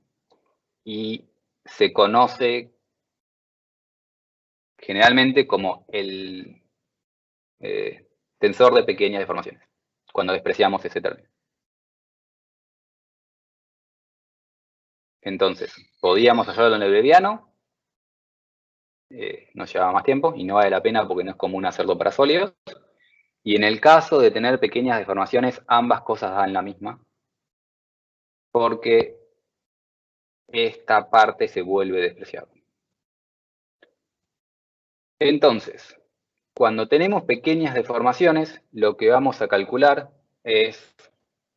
y se conoce generalmente como el tensor de pequeñas deformaciones, cuando despreciamos ese término. Entonces, podíamos hacerlo en euleriano, nos llevaba más tiempo y no vale la pena porque no es común hacerlo para sólidos. Y en el caso de tener pequeñas deformaciones, ambas cosas dan la misma, porque esta parte se vuelve despreciable. Entonces, cuando tenemos pequeñas deformaciones, lo que vamos a calcular es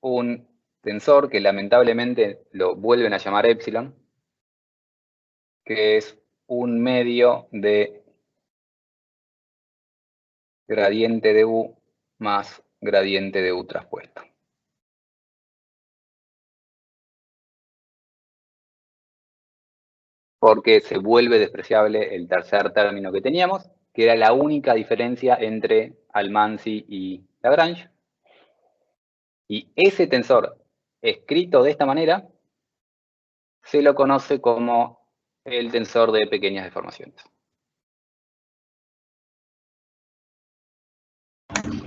un tensor que lamentablemente lo vuelven a llamar epsilon, que es un medio de gradiente de U más gradiente de U traspuesto. Porque se vuelve despreciable el tercer término que teníamos, que era la única diferencia entre Almanzi y Lagrange. Y ese tensor, escrito de esta manera, se lo conoce como el tensor de pequeñas deformaciones.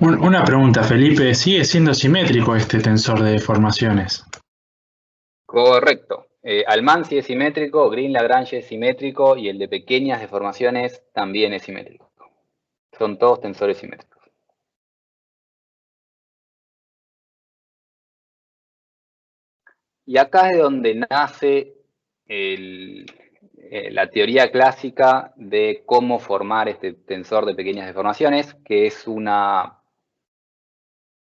Una pregunta, Felipe, ¿sigue siendo simétrico este tensor de deformaciones? Correcto. Almanzi es simétrico, Green-Lagrange es simétrico y el de pequeñas deformaciones también es simétrico. Son todos tensores simétricos. Y acá es donde nace la teoría clásica de cómo formar este tensor de pequeñas deformaciones, que es una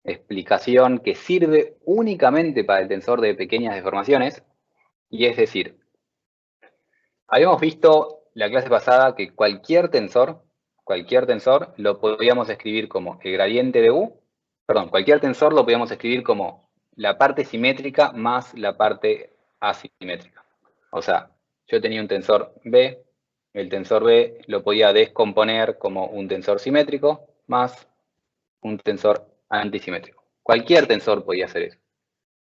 explicación que sirve únicamente para el tensor de pequeñas deformaciones, y es decir, habíamos visto la clase pasada que cualquier tensor lo podíamos escribir como el gradiente de U, perdón, cualquier tensor lo podíamos escribir como la parte simétrica más la parte asimétrica. O sea, yo tenía un tensor B, el tensor B lo podía descomponer como un tensor simétrico más un tensor antisimétrico. Cualquier tensor podía hacer eso.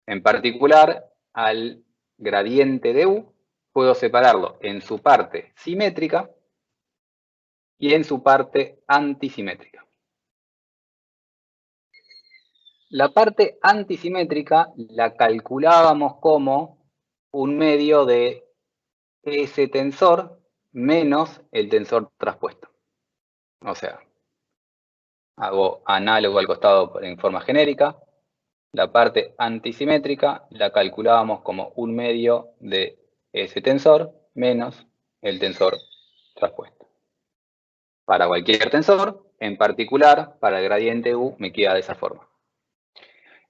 En particular, al gradiente de U puedo separarlo en su parte simétrica y en su parte antisimétrica. La parte antisimétrica la calculábamos como un medio de ese tensor menos el tensor traspuesto. O sea, hago análogo al costado en forma genérica. La parte antisimétrica la calculábamos como un medio de ese tensor menos el tensor traspuesto. Para cualquier tensor, en particular, para el gradiente U, me queda de esa forma.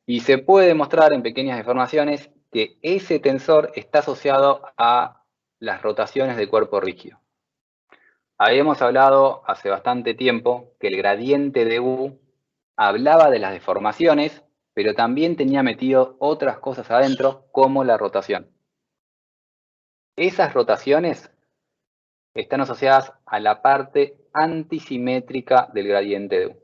Y se puede demostrar en pequeñas deformaciones que ese tensor está asociado a las rotaciones de cuerpo rígido. Habíamos hablado hace bastante tiempo que el gradiente de U hablaba de las deformaciones, pero también tenía metido otras cosas adentro, como la rotación. Esas rotaciones están asociadas a la parte antisimétrica del gradiente de U.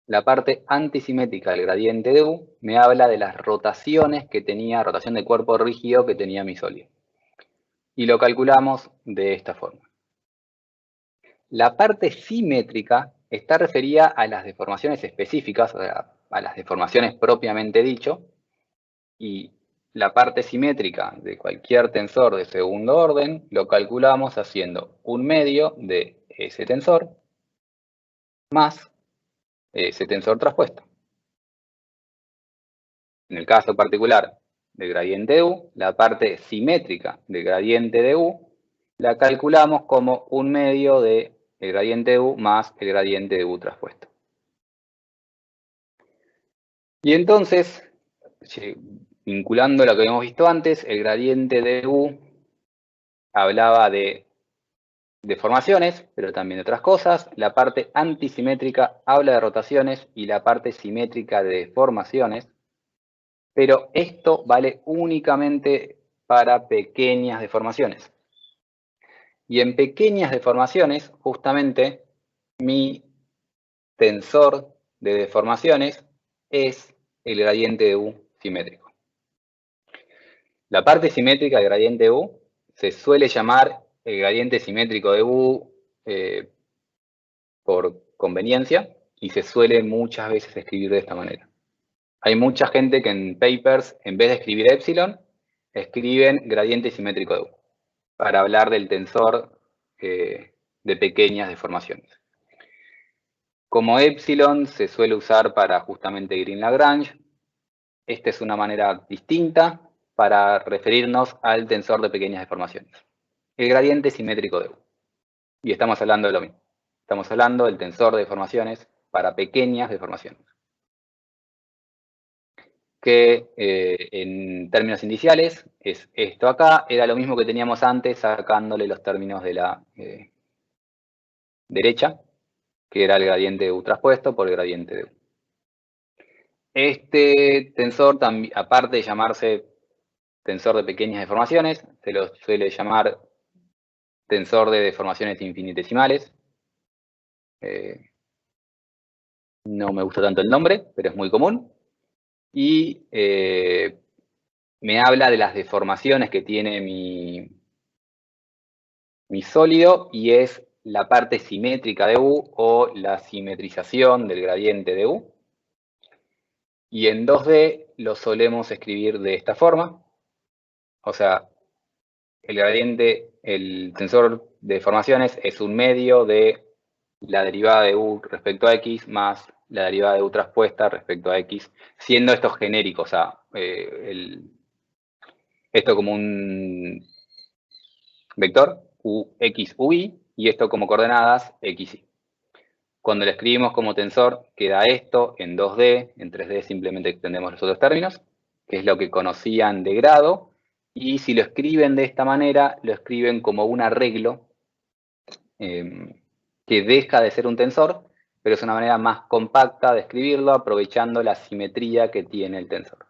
La parte antisimétrica del gradiente de U me habla de las rotaciones que tenía, rotación de cuerpo rígido que tenía mi sólido. Y lo calculamos de esta forma. La parte simétrica está referida a las deformaciones específicas, o sea, a las deformaciones propiamente dicho, y la parte simétrica de cualquier tensor de segundo orden lo calculamos haciendo un medio de ese tensor más ese tensor traspuesto. En el caso particular del gradiente de U, la parte simétrica del gradiente de U la calculamos como un medio de el gradiente de U más el gradiente de U traspuesto. Y entonces, vinculando lo que habíamos visto antes, el gradiente de U hablaba de deformaciones, pero también de otras cosas. La parte antisimétrica habla de rotaciones y la parte simétrica de deformaciones. Pero esto vale únicamente para pequeñas deformaciones. Y en pequeñas deformaciones, justamente, mi tensor de deformaciones es el gradiente de U simétrico. La parte simétrica del gradiente de U se suele llamar el gradiente simétrico de U por conveniencia y se suele muchas veces escribir de esta manera. Hay mucha gente que en papers, en vez de escribir epsilon, escriben gradiente simétrico de U para hablar del tensor de pequeñas deformaciones. Como epsilon se suele usar para justamente Green-Lagrange, esta es una manera distinta para referirnos al tensor de pequeñas deformaciones. El gradiente simétrico de U. Y estamos hablando de lo mismo. Estamos hablando del tensor de deformaciones para pequeñas deformaciones. Que en términos iniciales es esto acá, era lo mismo que teníamos antes sacándole los términos de la derecha, que era el gradiente de U traspuesto por el gradiente de U. Este tensor, aparte de llamarse tensor de pequeñas deformaciones, se lo suele llamar tensor de deformaciones infinitesimales. No me gusta tanto el nombre, pero es muy común. Y me habla de las deformaciones que tiene mi sólido y es la parte simétrica de U o la simetrización del gradiente de U. Y en 2D lo solemos escribir de esta forma. O sea, el gradiente, el tensor de deformaciones es un medio de la derivada de U respecto a X más la derivada de U traspuesta respecto a X, siendo estos genéricos, o sea, esto como un vector, UX, UI, y esto como coordenadas, XY. Cuando lo escribimos como tensor, queda esto en 2D, en 3D simplemente extendemos los otros términos, que es lo que conocían de grado, y si lo escriben de esta manera, lo escriben como un arreglo que deja de ser un tensor, pero es una manera más compacta de escribirlo, aprovechando la simetría que tiene el tensor.